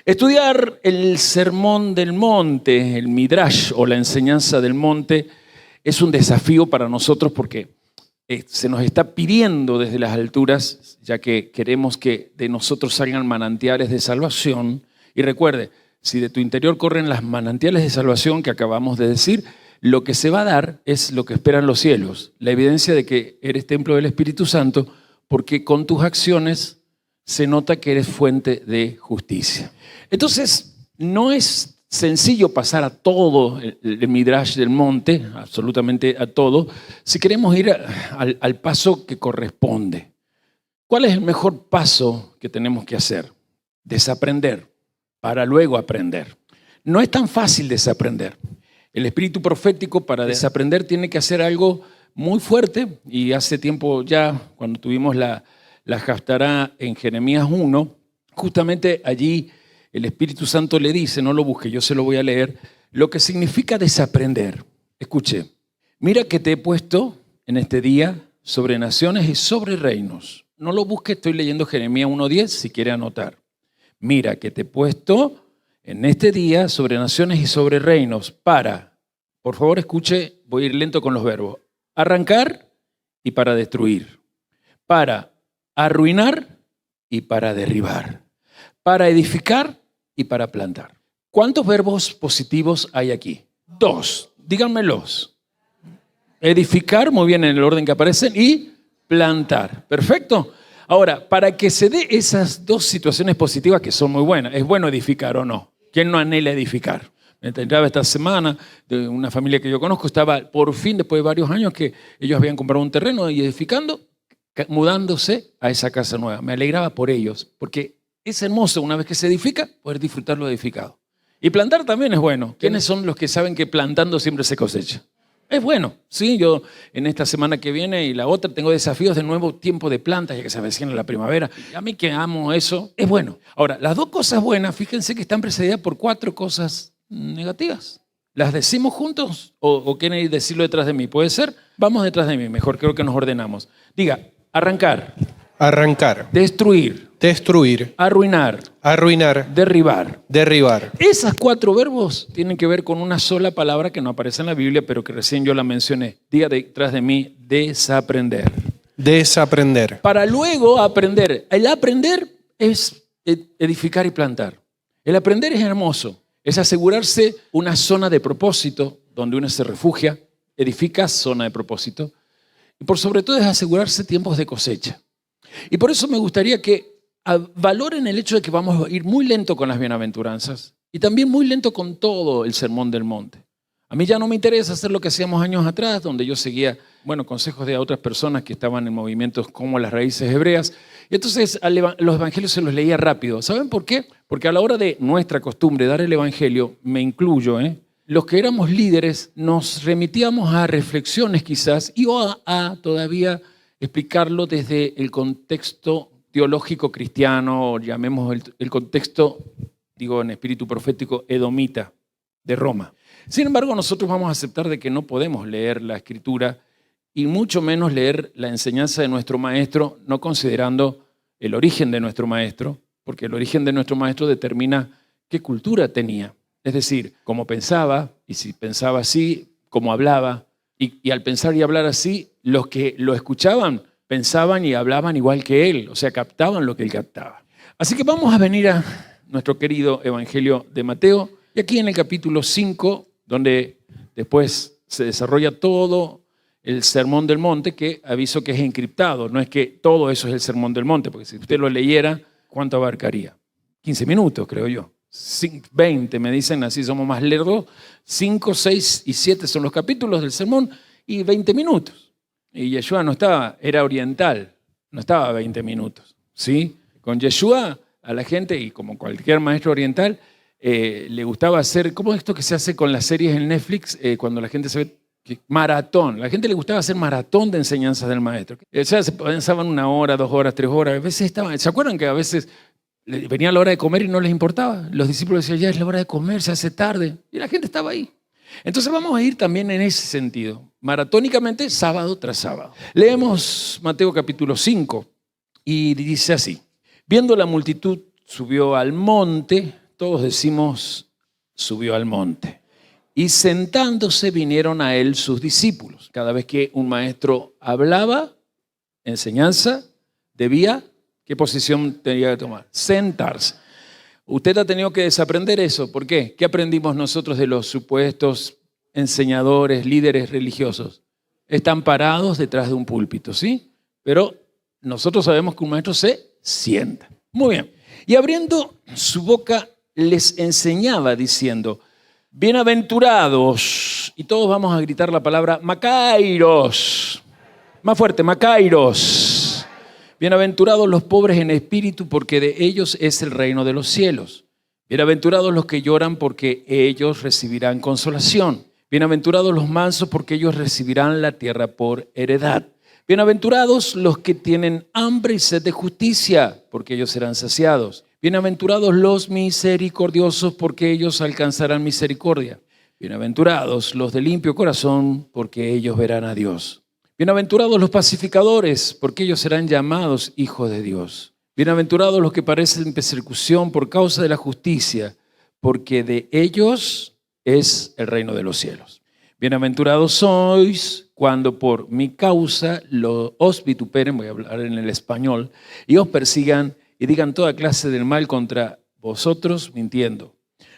Estudiar el Sermón del Monte, el Midrash o la enseñanza del monte, es un desafío para nosotros porque se nos está pidiendo desde las alturas, ya que queremos que de nosotros salgan manantiales de salvación. Y recuerde, si de tu interior corren las manantiales de salvación que acabamos de decir, lo que se va a dar es lo que esperan los cielos, la evidencia de que eres templo del Espíritu Santo, porque con tus acciones se nota que eres fuente de justicia. Entonces, no es sencillo pasar a todo el Midrash del monte, absolutamente a todo, si queremos ir al paso que corresponde. ¿Cuál es el mejor paso que tenemos que hacer? Desaprender, para luego aprender. No es tan fácil desaprender. El espíritu profético para desaprender tiene que hacer algo muy fuerte, y hace tiempo ya, cuando tuvimos la Haftará en Jeremías 1, justamente allí el Espíritu Santo le dice, no lo busque, yo se lo voy a leer, lo que significa desaprender. Escuche, mira que te he puesto en este día sobre naciones y sobre reinos. No lo busque, estoy leyendo Jeremías 1:10 si quiere anotar. Mira que te he puesto en este día sobre naciones y sobre reinos para, por favor escuche, voy a ir lento con los verbos, arrancar y para destruir, para arruinar y para derribar, para edificar y para plantar. ¿Cuántos verbos positivos hay aquí? 2, díganmelos. Edificar, muy bien en el orden que aparecen, y plantar. Perfecto. Ahora, para que se dé esas dos situaciones positivas que son muy buenas, ¿es bueno edificar o no? ¿Quién no anhela edificar? Me enteraba esta semana de una familia que yo conozco, estaba por fin, después de varios años que ellos habían comprado un terreno y edificando, mudándose a esa casa nueva. Me alegraba por ellos, porque es hermoso una vez que se edifica, poder disfrutar lo edificado. Y plantar también es bueno. ¿Quiénes son los que saben que plantando siempre se cosecha? Es bueno, sí, yo en esta semana que viene y la otra tengo desafíos de nuevo tiempo de plantas, ya que se avecina la primavera. Y a mí que amo eso, es bueno. Ahora, las dos cosas buenas, fíjense que están precedidas por 4 cosas negativas. ¿Las decimos juntos o quieren decirlo detrás de mí? ¿Puede ser? Vamos detrás de mí, mejor creo que nos ordenamos. Diga, arrancar. Arrancar. Destruir. Destruir. Arruinar. Arruinar. Derribar. Derribar. Esas 4 verbos tienen que ver con una sola palabra que no aparece en la Biblia, pero que recién yo la mencioné. Diga detrás de mí, desaprender. Desaprender. Para luego aprender. El aprender es edificar y plantar. El aprender es hermoso. Es asegurarse una zona de propósito donde uno se refugia, edifica zona de propósito. Y por sobre todo es asegurarse tiempos de cosecha. Y por eso me gustaría que valoren el hecho de que vamos a ir muy lento con las bienaventuranzas y también muy lento con todo el Sermón del Monte. A mí ya no me interesa hacer lo que hacíamos años atrás, donde yo seguía, consejos de otras personas que estaban en movimientos como las raíces hebreas. Y entonces los evangelios se los leía rápido. ¿Saben por qué? Porque a la hora de nuestra costumbre dar el evangelio, me incluyo, los que éramos líderes nos remitíamos a reflexiones quizás y a todavía explicarlo desde el contexto teológico cristiano, o llamemos el contexto, digo en espíritu profético, edomita de Roma. Sin embargo, nosotros vamos a aceptar de que no podemos leer la Escritura y mucho menos leer la enseñanza de nuestro maestro, no considerando el origen de nuestro maestro, porque el origen de nuestro maestro determina qué cultura tenía. Es decir, cómo pensaba, y si pensaba así, cómo hablaba. Y al pensar y hablar así, los que lo escuchaban pensaban y hablaban igual que él, o sea, captaban lo que él captaba. Así que vamos a venir a nuestro querido Evangelio de Mateo, y aquí en el capítulo 5, donde después se desarrolla todo el Sermón del Monte, que aviso que es encriptado, no es que todo eso es el Sermón del Monte, porque si usted lo leyera, ¿cuánto abarcaría? 15 minutos, creo yo. 20, me dicen, así somos más lerdos. 5, 6 y 7 son los capítulos del sermón y 20 minutos. Y Yeshua no estaba, era oriental, no estaba 20 minutos. ¿Sí? Con Yeshua a la gente, y como cualquier maestro oriental, le gustaba hacer, ¿cómo es esto que se hace con las series en Netflix? Cuando la gente se ve, maratón. A la gente le gustaba hacer maratón de enseñanzas del maestro. O sea, se pensaban 1 hora, 2 horas, 3 horas. A veces estaban, ¿se acuerdan que a veces venía la hora de comer y no les importaba? Los discípulos decían, ya es la hora de comer, se hace tarde. Y la gente estaba ahí. Entonces vamos a ir también en ese sentido, maratónicamente, sábado tras sábado. Leemos Mateo capítulo 5 y dice así: viendo la multitud, subió al monte, todos decimos, subió al monte. Y sentándose vinieron a él sus discípulos. Cada vez que un maestro hablaba, enseñanza, debía, ¿qué posición tenía que tomar? Sentarse. Usted ha tenido que desaprender eso. ¿Por qué? ¿Qué aprendimos nosotros de los supuestos enseñadores, líderes religiosos? Están parados detrás de un púlpito, ¿sí? Pero nosotros sabemos que un maestro se sienta. Muy bien. Y abriendo su boca les enseñaba diciendo, bienaventurados, y todos vamos a gritar la palabra Makairos. Más fuerte, Makairos. Bienaventurados los pobres en espíritu, porque de ellos es el reino de los cielos. Bienaventurados los que lloran, porque ellos recibirán consolación. Bienaventurados los mansos, porque ellos recibirán la tierra por heredad. Bienaventurados los que tienen hambre y sed de justicia, porque ellos serán saciados. Bienaventurados los misericordiosos, porque ellos alcanzarán misericordia. Bienaventurados los de limpio corazón, porque ellos verán a Dios. Bienaventurados los pacificadores, porque ellos serán llamados hijos de Dios. Bienaventurados los que padecen persecución por causa de la justicia, porque de ellos es el reino de los cielos. Bienaventurados sois cuando por mi causa os vituperen, voy a hablar en el español, y os persigan y digan toda clase de mal contra vosotros mintiendo.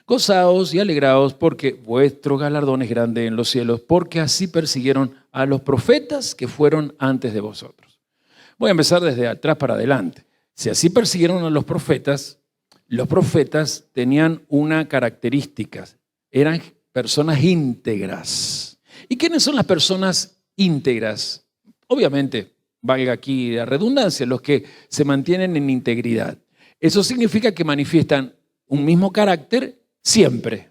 Gozaos y alegraos, porque vuestro galardón es grande en los cielos, porque así persiguieron a los profetas que fueron antes de vosotros. Voy a empezar desde atrás para adelante. Si así persiguieron a los profetas tenían una característica, eran personas íntegras. ¿Y quiénes son las personas íntegras? Obviamente, valga aquí la redundancia, los que se mantienen en integridad. Eso significa que manifiestan un mismo carácter siempre.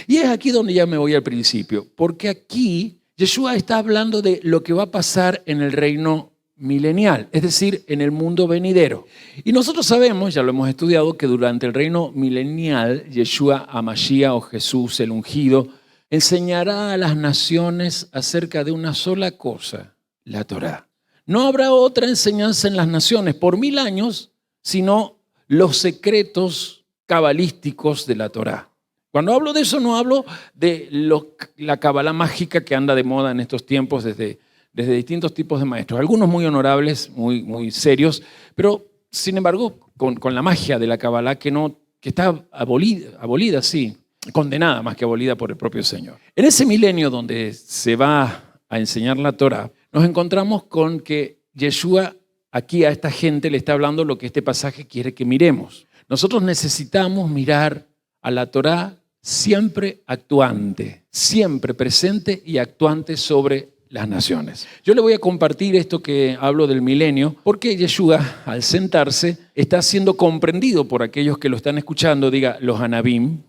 Y es aquí donde ya me voy al principio, porque aquí Yeshua está hablando de lo que va a pasar en el reino milenial, es decir, en el mundo venidero. Y nosotros sabemos, ya lo hemos estudiado, que durante el reino milenial, Yeshua HaMashiach o Jesús el ungido, enseñará a las naciones acerca de una sola cosa, la Torá. No habrá otra enseñanza en las naciones por 1000 años, sino los secretos cabalísticos de la Torá. Cuando hablo de eso, no hablo de la cabalá mágica que anda de moda en estos tiempos desde distintos tipos de maestros. Algunos muy honorables, muy serios, pero sin embargo con la magia de la cabalá que está abolida, sí, condenada más que abolida por el propio Señor. En ese milenio donde se va a enseñar la Torá, nos encontramos con que Yeshua aquí a esta gente le está hablando lo que este pasaje quiere que miremos. Nosotros necesitamos mirar a la Torá siempre actuante, siempre presente y actuante sobre las naciones. Yo le voy a compartir esto que hablo del milenio, porque Yeshua, al sentarse, está siendo comprendido por aquellos que lo están escuchando, diga, los Anabim,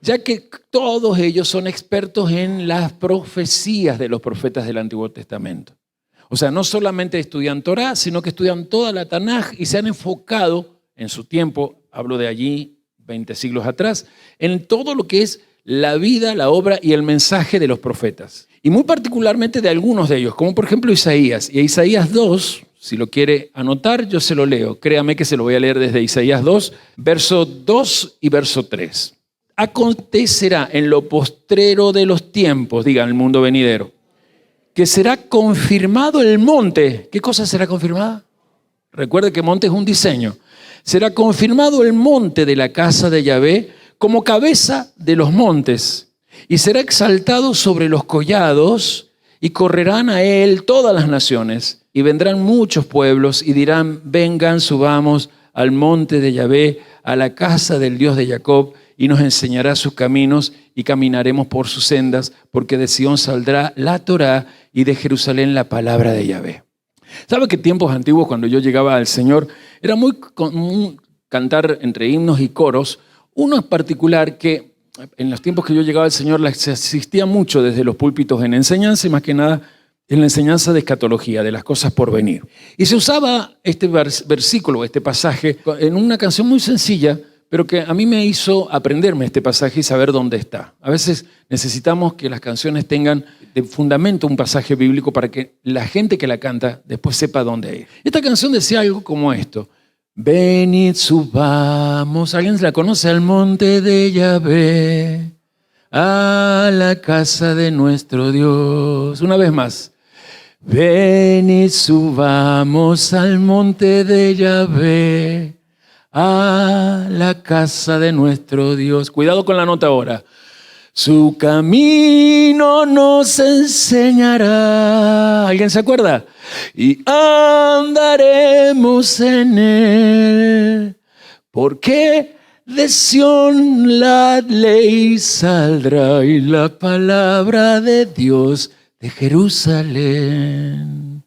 ya que todos ellos son expertos en las profecías de los profetas del Antiguo Testamento. O sea, no solamente estudian Torá, sino que estudian toda la Tanaj y se han enfocado en su tiempo, hablo de allí 20 siglos atrás, en todo lo que es la vida, la obra y el mensaje de los profetas. Y muy particularmente de algunos de ellos, como por ejemplo Isaías. Y a Isaías 2, si lo quiere anotar, yo se lo leo. Créame que se lo voy a leer desde Isaías 2, verso 2 y verso 3. Acontecerá en lo postrero de los tiempos, diga, en el mundo venidero, que será confirmado el monte. ¿Qué cosa será confirmada? Recuerde que monte es un diseño. Será confirmado el monte de la casa de Yahvé como cabeza de los montes, y será exaltado sobre los collados, y correrán a él todas las naciones, y vendrán muchos pueblos, y dirán, vengan, subamos al monte de Yahvé, a la casa del Dios de Jacob, y nos enseñará sus caminos, y caminaremos por sus sendas, porque de Sión saldrá la Torá, y de Jerusalén la palabra de Yahvé. ¿Sabe que tiempos antiguos, cuando yo llegaba al Señor, era muy común cantar entre himnos y coros? Uno en particular que en los tiempos que yo llegaba al Señor se asistía mucho desde los púlpitos en enseñanza y más que nada en la enseñanza de escatología, de las cosas por venir. Y se usaba este versículo, este pasaje, en una canción muy sencilla, pero que a mí me hizo aprenderme este pasaje y saber dónde está. A veces necesitamos que las canciones tengan de fundamento un pasaje bíblico para que la gente que la canta después sepa dónde ir. Esta canción decía algo como esto: Venid, subamos. ¿Alguien la conoce? Al monte de Yahvé, a la casa de nuestro Dios. Una vez más. Venid, subamos al monte de Yahvé, a la casa de nuestro Dios. Cuidado con la nota ahora. Su camino nos enseñará. ¿Alguien se acuerda? Y andaremos en él, porque de Sión la ley saldrá y la palabra de Dios de Jerusalén.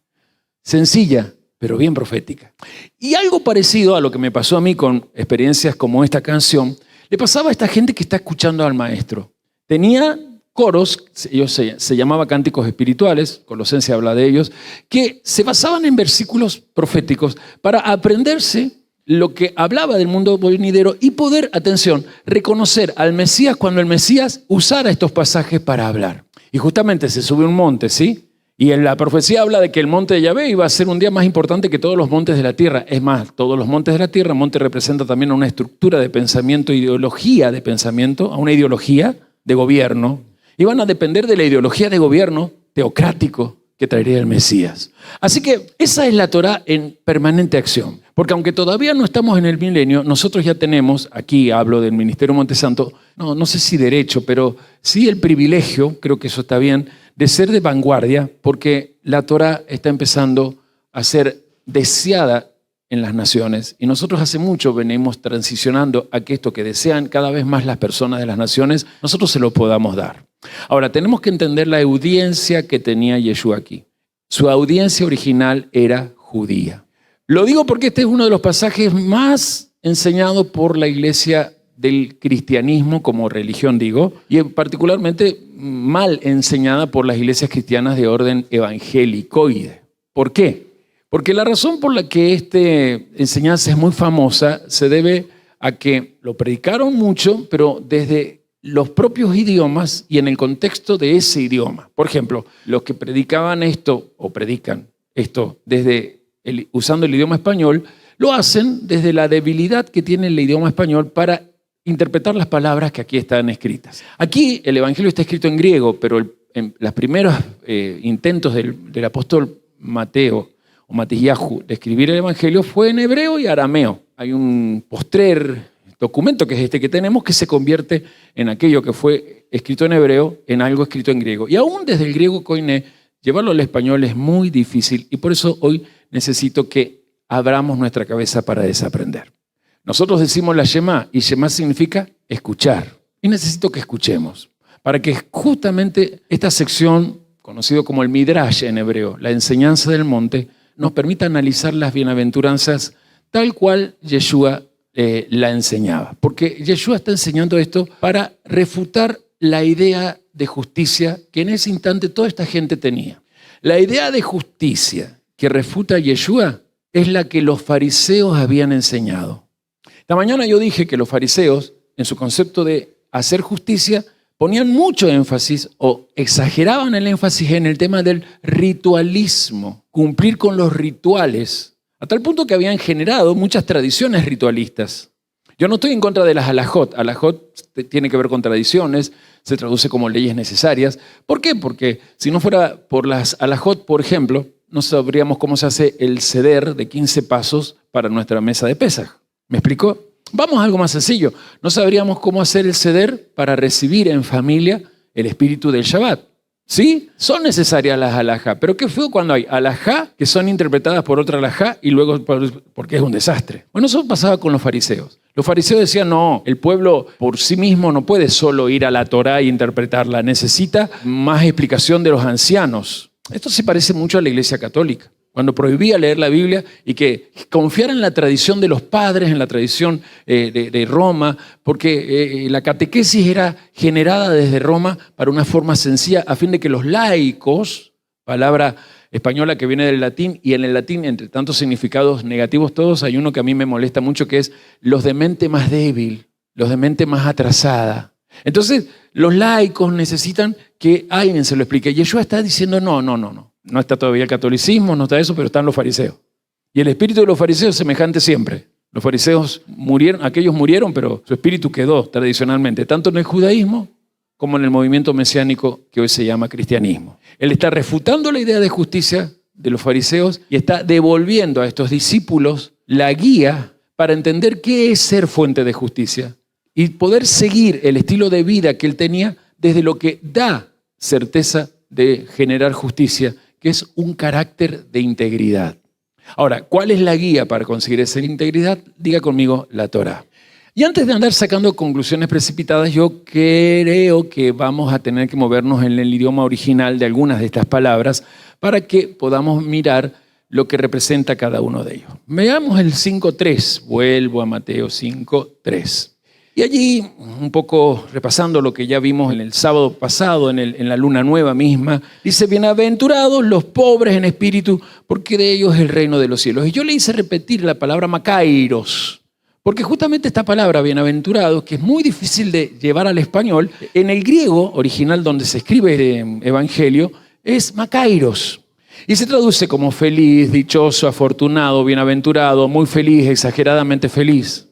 Sencilla, pero bien profética. Y algo parecido a lo que me pasó a mí con experiencias como esta canción, le pasaba a esta gente que está escuchando al maestro. Tenía coros, ellos se llamaba cánticos espirituales, Colosenses habla de ellos, que se basaban en versículos proféticos para aprenderse lo que hablaba del mundo venidero y poder, atención, reconocer al Mesías cuando el Mesías usara estos pasajes para hablar. Y justamente se sube un monte, ¿sí? Y en la profecía habla de que el monte de Yahvé iba a ser un día más importante que todos los montes de la tierra. Es más, todos los montes de la tierra, monte representa también una estructura de pensamiento, ideología de pensamiento, a una ideología de gobierno. Iban a depender de la ideología de gobierno teocrático que traería el Mesías. Así que esa es la Torá en permanente acción. Porque aunque todavía no estamos en el milenio, nosotros ya tenemos, aquí hablo del Ministerio Montesanto, no sé si derecho, pero sí el privilegio, creo que eso está bien, de ser de vanguardia, porque la Torá está empezando a ser deseada en las naciones. Y nosotros hace mucho venimos transicionando a que esto que desean cada vez más las personas de las naciones, nosotros se lo podamos dar. Ahora, tenemos que entender la audiencia que tenía Yeshua aquí. Su audiencia original era judía. Lo digo porque este es uno de los pasajes más enseñados por la iglesia del cristianismo como religión, digo, y particularmente mal enseñada por las iglesias cristianas de orden evangelicoide. ¿Por qué? Porque la razón por la que esta enseñanza es muy famosa se debe a que lo predicaron mucho, pero desde los propios idiomas y en el contexto de ese idioma. Por ejemplo, los que predicaban esto o predican esto usando el idioma español, lo hacen desde la debilidad que tiene el idioma español para interpretar las palabras que aquí están escritas. Aquí el Evangelio está escrito en griego, pero en los primeros intentos del apóstol Mateo o Matías de escribir el Evangelio fue en hebreo y arameo. Hay un postrer documento que es este que tenemos que se convierte en aquello que fue escrito en hebreo en algo escrito en griego. Y aún desde el griego koiné, llevarlo al español es muy difícil y por eso hoy necesito que abramos nuestra cabeza para desaprender. Nosotros decimos la Shema y Shema significa escuchar. Y necesito que escuchemos para que justamente esta sección, conocido como el Midrash en hebreo, la enseñanza del monte, nos permita analizar las bienaventuranzas tal cual Yeshua la enseñaba. Porque Yeshua está enseñando esto para refutar la idea de justicia que en ese instante toda esta gente tenía. La idea de justicia que refuta Yeshua es la que los fariseos habían enseñado. Esta mañana yo dije que los fariseos, en su concepto de hacer justicia, ponían mucho énfasis o exageraban el énfasis en el tema del ritualismo, cumplir con los rituales, a tal punto que habían generado muchas tradiciones ritualistas. Yo no estoy en contra de las halajot. Halajot tiene que ver con tradiciones, se traduce como leyes necesarias. ¿Por qué? Porque si no fuera por las halajot, por ejemplo, no sabríamos cómo se hace el seder de 15 pasos para nuestra mesa de Pesaj. ¿Me explicó? Vamos a algo más sencillo. No sabríamos cómo hacer el seder para recibir en familia el espíritu del Shabbat. ¿Sí? Son necesarias las halajá, pero qué feo cuando hay halajá que son interpretadas por otra halajá y luego porque es un desastre. Bueno, eso pasaba con los fariseos. Los fariseos decían, no, el pueblo por sí mismo no puede solo ir a la Torá e interpretarla, necesita más explicación de los ancianos. Esto se parece mucho a la Iglesia Católica, cuando prohibía leer la Biblia y que confiara en la tradición de los padres, en la tradición de Roma, porque la catequesis era generada desde Roma para una forma sencilla, a fin de que los laicos, palabra española que viene del latín, y en el latín, entre tantos significados negativos todos, hay uno que a mí me molesta mucho, que es los de mente más débil, los de mente más atrasada. Entonces, los laicos necesitan que alguien se lo explique. Y Yeshua está diciendo, no. No está todavía el catolicismo, no está eso, pero están los fariseos. Y el espíritu de los fariseos es semejante siempre. Los fariseos murieron, aquellos murieron, pero su espíritu quedó tradicionalmente, tanto en el judaísmo como en el movimiento mesiánico que hoy se llama cristianismo. Él está refutando la idea de justicia de los fariseos y está devolviendo a estos discípulos la guía para entender qué es ser fuente de justicia y poder seguir el estilo de vida que él tenía desde lo que da certeza de generar justicia, que es un carácter de integridad. Ahora, ¿cuál es la guía para conseguir esa integridad? Diga conmigo, la Torá. Y antes de andar sacando conclusiones precipitadas, yo creo que vamos a tener que movernos en el idioma original de algunas de estas palabras para que podamos mirar lo que representa cada uno de ellos. Veamos el 5.3, vuelvo a Mateo 5.3. Y allí, un poco repasando lo que ya vimos en el sábado pasado, en la luna nueva misma, dice, bienaventurados los pobres en espíritu, porque de ellos es el reino de los cielos. Y yo le hice repetir la palabra makairos, porque justamente esta palabra, bienaventurado, que es muy difícil de llevar al español, en el griego original donde se escribe el evangelio, es makairos. Y se traduce como feliz, dichoso, afortunado, bienaventurado, muy feliz, exageradamente feliz.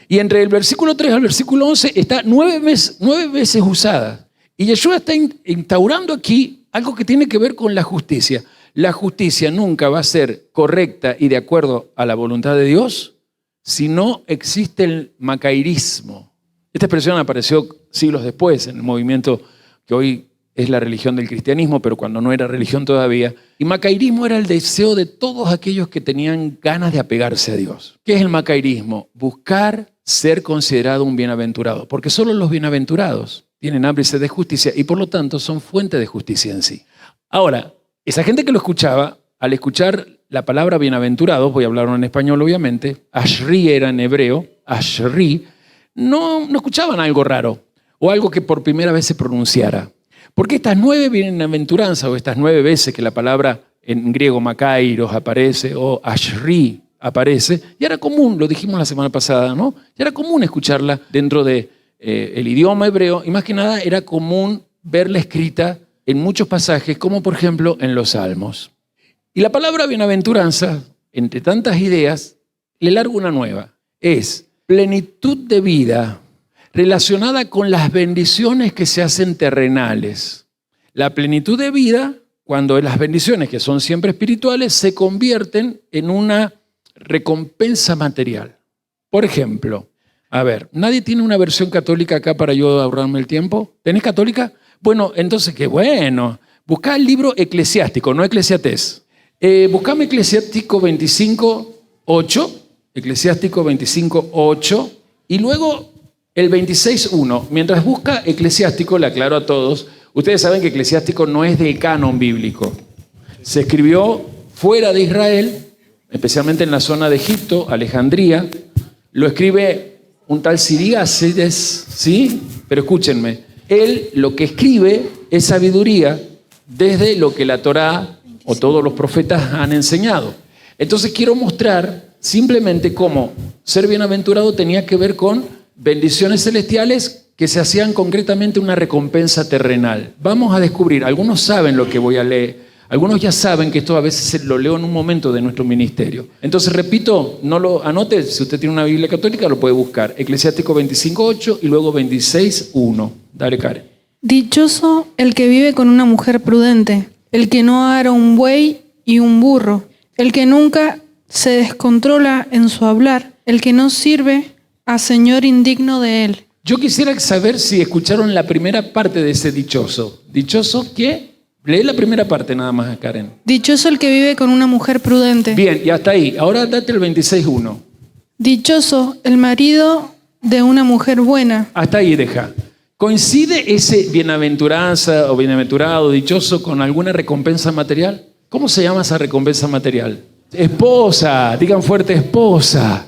Y entre el versículo 3 al versículo 11 está 9 veces usada. Y Yeshua está instaurando aquí algo que tiene que ver con la justicia. La justicia nunca va a ser correcta y de acuerdo a la voluntad de Dios si no existe el macairismo. Esta expresión apareció siglos después en el movimiento que hoy es la religión del cristianismo, pero cuando no era religión todavía. Y macairismo era el deseo de todos aquellos que tenían ganas de apegarse a Dios. ¿Qué es el macairismo? Buscar ser considerado un bienaventurado, porque solo los bienaventurados tienen hambre y sed de justicia y por lo tanto son fuente de justicia en sí. Ahora, esa gente que lo escuchaba, al escuchar la palabra bienaventurados, voy a hablarlo en español obviamente, ashri era en hebreo, ashri, no escuchaban algo raro o algo que por primera vez se pronunciara. Porque estas 9 bienaventuranzas o estas 9 veces que la palabra en griego makairos aparece o ashri aparece, ya era común, lo dijimos la semana pasada, ¿no? Ya era común escucharla dentro de el idioma hebreo y más que nada era común verla escrita en muchos pasajes, como por ejemplo en los Salmos. Y la palabra bienaventuranza, entre tantas ideas, le largo una nueva. Es plenitud de vida relacionada con las bendiciones que se hacen terrenales. La plenitud de vida, cuando las bendiciones, que son siempre espirituales, se convierten en una recompensa material. Por ejemplo, a ver, ¿nadie tiene una versión católica acá para yo ahorrarme el tiempo? ¿Tenés católica? Bueno, entonces qué bueno. Buscá el libro Eclesiástico, no Eclesiastés. Buscame Eclesiástico 25.8, Eclesiástico 25.8, y luego el 26.1. Mientras busca Eclesiástico, le aclaro a todos, ustedes saben que Eclesiástico no es del canon bíblico. Se escribió fuera de Israel, especialmente en la zona de Egipto, Alejandría. Lo escribe un tal Siríacides, ¿sí? Pero escúchenme, él lo que escribe es sabiduría desde lo que la Torá o todos los profetas han enseñado. Entonces quiero mostrar simplemente cómo ser bienaventurado tenía que ver con bendiciones celestiales que se hacían concretamente una recompensa terrenal. Vamos a descubrir, algunos saben lo que voy a leer, algunos ya saben que esto a veces lo leo en un momento de nuestro ministerio. Entonces, repito, no lo anote, si usted tiene una Biblia católica lo puede buscar. Eclesiástico 25.8 y luego 26.1. Dale, Karen. Dichoso el que vive con una mujer prudente, el que no ara un buey y un burro, el que nunca se descontrola en su hablar, el que no sirve a señor indigno de él. Yo quisiera saber si escucharon la primera parte de ese dichoso. ¿Dichoso qué? Lee la primera parte nada más, Karen. Dichoso el que vive con una mujer prudente. Bien, y hasta ahí. Ahora date el 26.1. Dichoso el marido de una mujer buena. Hasta ahí deja. ¿Coincide ese bienaventuranza o bienaventurado, dichoso, con alguna recompensa material? ¿Cómo se llama esa recompensa material? Esposa, digan fuerte, esposa.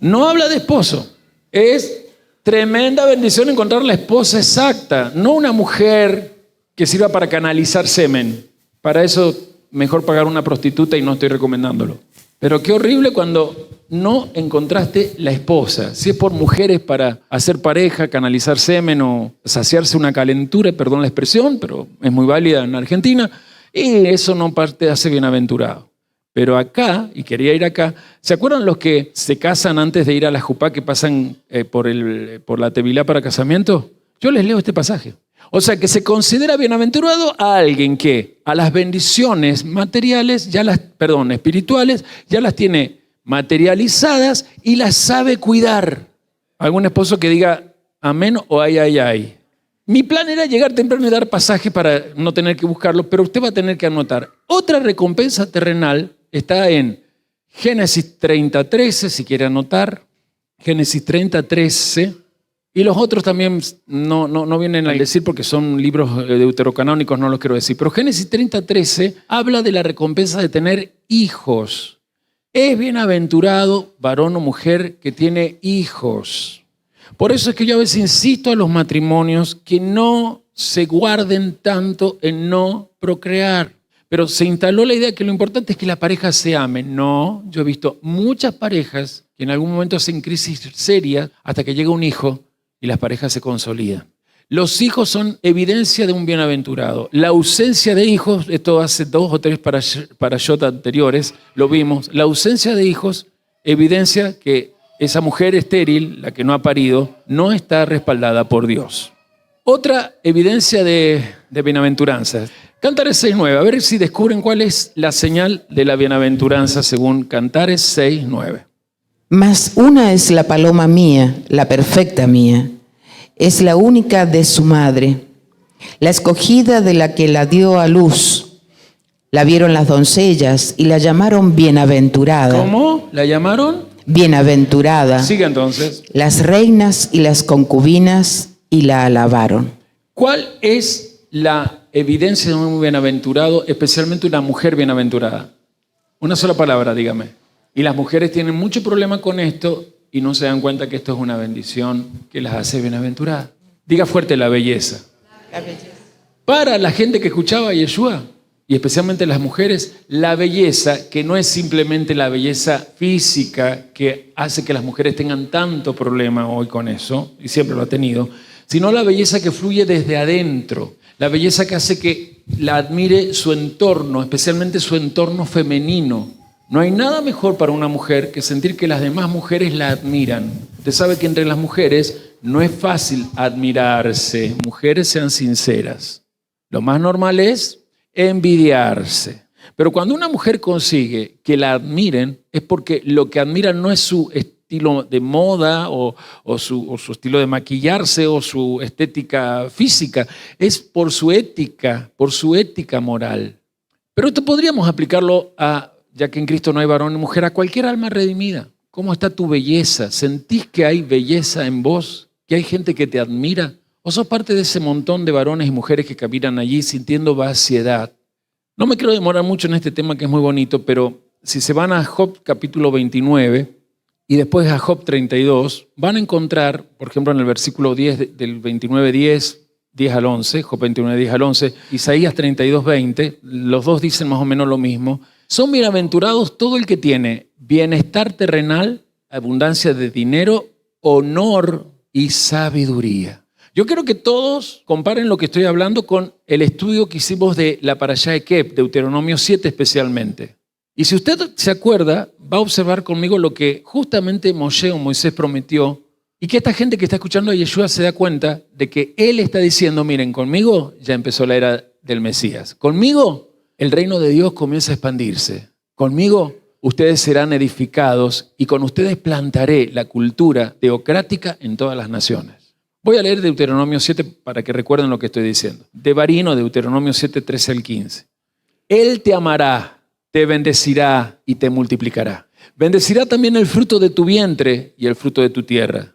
No habla de esposo. Es tremenda bendición encontrar la esposa exacta, no una mujer que sirva para canalizar semen. Para eso mejor pagar una prostituta y no estoy recomendándolo. Pero qué horrible cuando no encontraste la esposa. Si es por mujeres para hacer pareja, canalizar semen o saciarse una calentura, perdón la expresión, pero es muy válida en Argentina, y eso no te hace bienaventurado. Pero acá, y quería ir acá, ¿se acuerdan los que se casan antes de ir a la jupá, que pasan por la tevilá para casamiento? Yo les leo este pasaje. O sea, que se considera bienaventurado a alguien que a las bendiciones materiales, espirituales, ya las tiene materializadas y las sabe cuidar. Algún esposo que diga amén o ay, ay, ay. Mi plan era llegar temprano y dar pasaje para no tener que buscarlo, pero usted va a tener que anotar. Otra recompensa terrenal está en Génesis 30:13, si quiere anotar. Génesis 30:13. Y los otros también no vienen a decir porque son libros deuterocanónicos, no los quiero decir. Pero Génesis 30:13 habla de la recompensa de tener hijos. Es bienaventurado varón o mujer que tiene hijos. Por eso es que yo a veces insisto a los matrimonios que no se guarden tanto en no procrear. Pero se instaló la idea que lo importante es que la pareja se ame. No, yo he visto muchas parejas que en algún momento hacen crisis serias hasta que llega un hijo y las parejas se consolidan. Los hijos son evidencia de un bienaventurado. La ausencia de hijos, esto hace 2 o 3 parashot anteriores, lo vimos. La ausencia de hijos evidencia que esa mujer estéril, la que no ha parido, no está respaldada por Dios. Otra evidencia de bienaventuranza. Cantares 6:9. A ver si descubren cuál es la señal de la bienaventuranza según Cantares 6:9. Mas una es la paloma mía, la perfecta mía. Es la única de su madre, la escogida de la que la dio a luz. La vieron las doncellas y la llamaron bienaventurada. ¿Cómo? ¿La llamaron? Bienaventurada. Siga entonces. Las reinas y las concubinas y la alabaron. ¿Cuál es la evidencia de un bienaventurado, especialmente una mujer bienaventurada? Una sola palabra, dígame. Y las mujeres tienen mucho problema con esto y no se dan cuenta que esto es una bendición que las hace bienaventuradas. Diga fuerte la belleza. La belleza. Para la gente que escuchaba a Yeshua, y especialmente las mujeres, la belleza, que no es simplemente la belleza física que hace que las mujeres tengan tanto problema hoy con eso, y siempre lo ha tenido, sino la belleza que fluye desde adentro, la belleza que hace que la admire su entorno, especialmente su entorno femenino. No hay nada mejor para una mujer que sentir que las demás mujeres la admiran. Usted sabe que entre las mujeres no es fácil admirarse. Mujeres, sean sinceras. Lo más normal es envidiarse. Pero cuando una mujer consigue que la admiren, es porque lo que admiran no es su estilo de moda o su estilo de maquillarse o su estética física, es por su ética moral. Pero esto podríamos aplicarlo a, ya que en Cristo no hay varón ni mujer, a cualquier alma redimida. ¿Cómo está tu belleza? ¿Sentís que hay belleza en vos? ¿Que hay gente que te admira? ¿O sos parte de ese montón de varones y mujeres que caminan allí sintiendo vaciedad? No me quiero demorar mucho en este tema que es muy bonito, pero si se van a Job capítulo 29 y después a Job 32, van a encontrar, por ejemplo, en el versículo 10 del 29:10, 10 al 11, Job 29, 10 al 11, Isaías 32, 20, los dos dicen más o menos lo mismo. Son bienaventurados todo el que tiene bienestar terrenal, abundancia de dinero, honor y sabiduría. Yo quiero que todos comparen lo que estoy hablando con el estudio que hicimos de la parashá de Kep, Deuteronomio 7 especialmente. Y si usted se acuerda, va a observar conmigo lo que justamente Moshe o Moisés prometió y que esta gente que está escuchando a Yeshua se da cuenta de que él está diciendo, miren, conmigo ya empezó la era del Mesías. Conmigo el reino de Dios comienza a expandirse. Conmigo ustedes serán edificados y con ustedes plantaré la cultura teocrática en todas las naciones. Voy a leer Deuteronomio 7 para que recuerden lo que estoy diciendo. Devarim, Deuteronomio 7, 13 al 15. Él te amará, te bendecirá y te multiplicará. Bendecirá también el fruto de tu vientre y el fruto de tu tierra.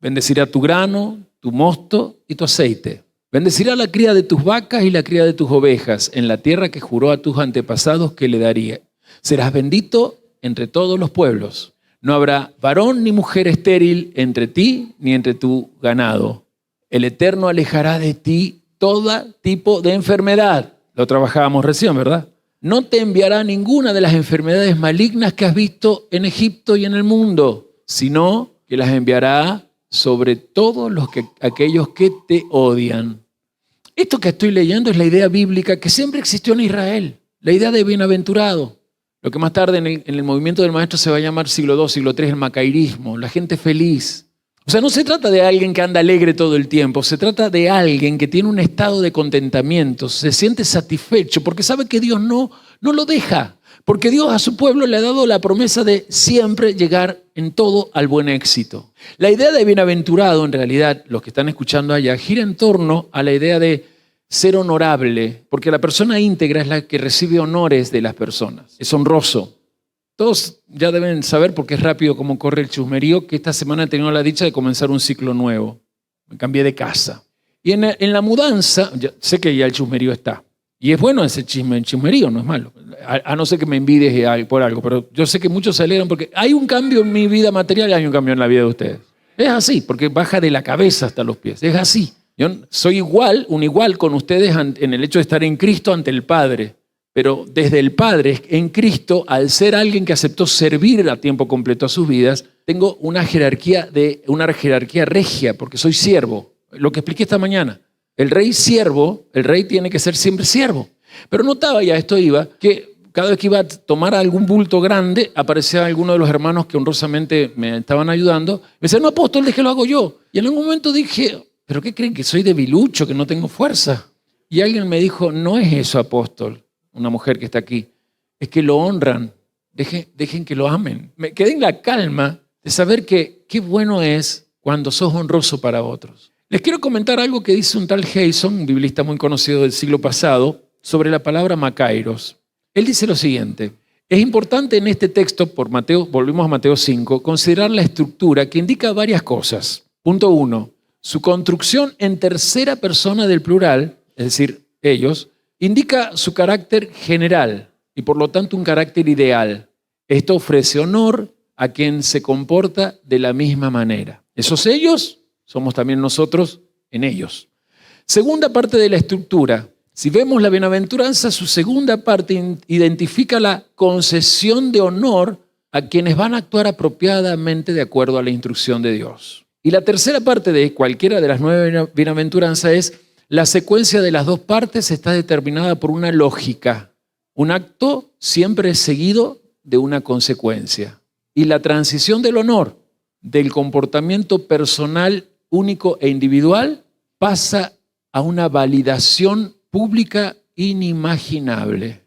Bendecirá tu grano, tu mosto y tu aceite. Bendecirá la cría de tus vacas y la cría de tus ovejas en la tierra que juró a tus antepasados que le daría. Serás bendito entre todos los pueblos. No habrá varón ni mujer estéril entre ti ni entre tu ganado. El Eterno alejará de ti todo tipo de enfermedad. Lo trabajábamos recién, ¿verdad? No te enviará ninguna de las enfermedades malignas que has visto en Egipto y en el mundo, sino que las enviará sobre todos aquellos que te odian. Esto que estoy leyendo es la idea bíblica que siempre existió en Israel, la idea de bienaventurado. Lo que más tarde en el movimiento del maestro se va a llamar siglo II, siglo III, el macairismo, la gente feliz. O sea, no se trata de alguien que anda alegre todo el tiempo, se trata de alguien que tiene un estado de contentamiento, se siente satisfecho porque sabe que Dios no lo deja, porque Dios a su pueblo le ha dado la promesa de siempre llegar en todo al buen éxito. La idea de bienaventurado, en realidad, los que están escuchando allá, gira en torno a la idea de ser honorable, porque la persona íntegra es la que recibe honores de las personas, es honroso. Todos ya deben saber, porque es rápido cómo corre el chusmerío, que esta semana he tenido la dicha de comenzar un ciclo nuevo. Me cambié de casa. Y en la mudanza, sé que ya el chusmerío está. Y es bueno ese chusmerío, no es malo. A no ser que me envidies por algo, pero yo sé que muchos se alegran porque hay un cambio en mi vida material y hay un cambio en la vida de ustedes. Es así, porque baja de la cabeza hasta los pies. Es así. Yo soy un igual con ustedes en el hecho de estar en Cristo ante el Padre. Pero desde el Padre, en Cristo, al ser alguien que aceptó servir a tiempo completo a sus vidas, tengo una jerarquía regia, porque soy siervo. Lo que expliqué esta mañana. El rey tiene que ser siempre siervo. Pero notaba, y a esto iba, que cada vez que iba a tomar algún bulto grande, aparecía alguno de los hermanos que honrosamente me estaban ayudando. Me decían, no, apóstol, déjelo hago yo. Y en algún momento dije, ¿pero qué creen? ¿Que soy debilucho, que no tengo fuerza? Y alguien me dijo, no es eso, apóstol. Una mujer que está aquí, es que lo honran, dejen que lo amen. Me quedé en la calma de saber que qué bueno es cuando sos honroso para otros. Les quiero comentar algo que dice un tal Jason, un biblista muy conocido del siglo pasado, sobre la palabra Macairos. Él dice lo siguiente: es importante en este texto, volvemos a Mateo 5, considerar la estructura que indica varias cosas. Punto 1, su construcción en tercera persona del plural, es decir, ellos, indica su carácter general y por lo tanto un carácter ideal. Esto ofrece honor a quien se comporta de la misma manera. Esos ellos somos también nosotros en ellos. Segunda parte de la estructura. Si vemos la bienaventuranza, su segunda parte identifica la concesión de honor a quienes van a actuar apropiadamente de acuerdo a la instrucción de Dios. Y la tercera parte de cualquiera de las 9 bienaventuranzas es: la secuencia de las dos partes está determinada por una lógica. Un acto siempre es seguido de una consecuencia. Y la transición del honor, del comportamiento personal único e individual, pasa a una validación pública inimaginable.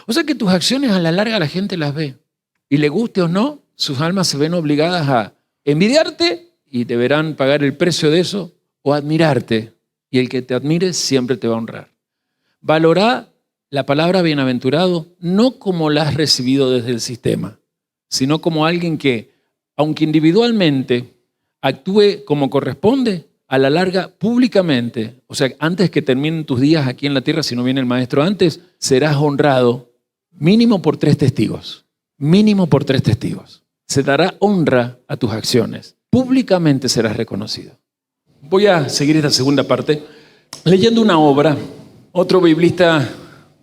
O sea que tus acciones a la larga la gente las ve. Y le guste o no, sus almas se ven obligadas a envidiarte y deberán pagar el precio de eso, o admirarte. Y el que te admire siempre te va a honrar. Valorá la palabra bienaventurado no como la has recibido desde el sistema, sino como alguien que, aunque individualmente actúe como corresponde, a la larga públicamente, o sea, antes que terminen tus días aquí en la tierra, si no viene el maestro antes, serás honrado mínimo por 3 testigos. Mínimo por 3 testigos. Se dará honra a tus acciones. Públicamente serás reconocido. Voy a seguir esta segunda parte leyendo una obra. Otro biblista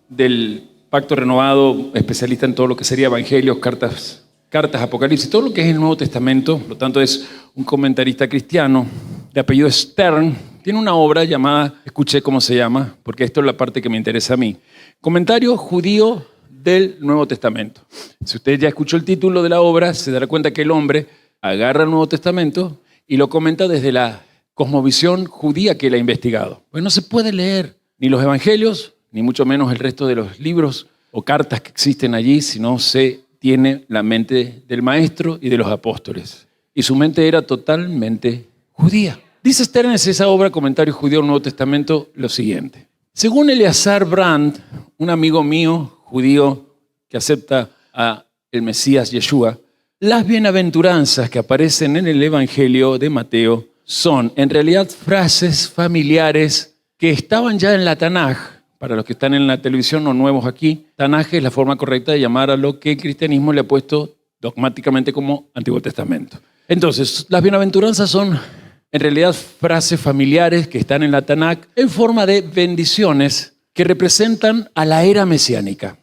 del Pacto Renovado, especialista en todo lo que sería evangelios, cartas, Apocalipsis, todo lo que es el Nuevo Testamento, por lo tanto es un comentarista cristiano de apellido Stern. Tiene una obra llamada, escuché cómo se llama, porque esto es la parte que me interesa a mí: Comentario judío del Nuevo Testamento. Si usted ya escuchó el título de la obra, se dará cuenta que el hombre agarra el Nuevo Testamento y lo comenta desde la cosmovisión judía que él ha investigado. Pues no se puede leer ni los evangelios, ni mucho menos el resto de los libros o cartas que existen allí, si no se tiene la mente del maestro y de los apóstoles. Y su mente era totalmente judía. Dice Stern en esa obra, Comentario judío del Nuevo Testamento, lo siguiente: según Eleazar Brandt, un amigo mío judío que acepta a el Mesías Yeshua, las bienaventuranzas que aparecen en el Evangelio de Mateo son en realidad frases familiares que estaban ya en la Tanaj. Para los que están en la televisión o nuevos aquí, Tanaj es la forma correcta de llamar a lo que el cristianismo le ha puesto dogmáticamente como Antiguo Testamento. Entonces, las bienaventuranzas son en realidad frases familiares que están en la Tanaj en forma de bendiciones que representan a la era mesiánica.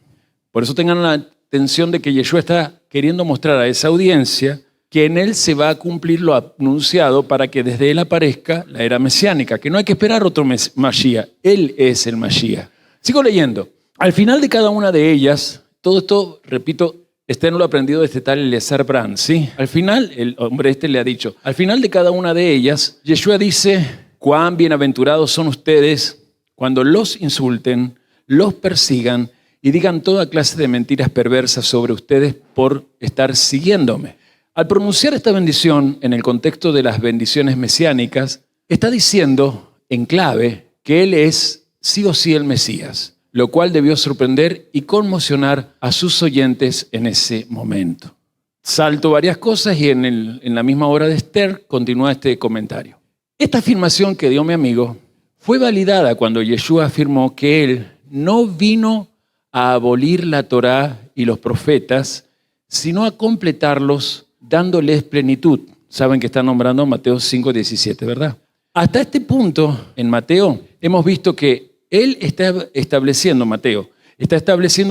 Por eso tengan la atención de que Yeshua está queriendo mostrar a esa audiencia que en él se va a cumplir lo anunciado para que desde él aparezca la era mesiánica, que no hay que esperar otro Mashiach, él es el Mashiach. Sigo leyendo. Al final de cada una de ellas, Todo esto, repito, no lo ha aprendido de este tal Eliezer Brand, ¿sí? Al final, el hombre le ha dicho, al final de cada una de ellas, Yeshua dice, cuán bienaventurados son ustedes cuando los insulten, los persigan y digan toda clase de mentiras perversas sobre ustedes por estar siguiéndome. Al pronunciar esta bendición en el contexto de las bendiciones mesiánicas, está diciendo en clave que Él es sí o sí el Mesías, lo cual debió sorprender y conmocionar a sus oyentes en ese momento. Salto varias cosas y en la misma hora de Esther continúa este comentario. Esta afirmación que dio mi amigo fue validada cuando Yeshua afirmó que Él no vino a abolir la Torá y los profetas, sino a completarlos dándoles plenitud. Saben que está nombrando Mateo 5:17, ¿verdad? Hasta este punto, en Mateo, hemos visto que Él está estableciendo,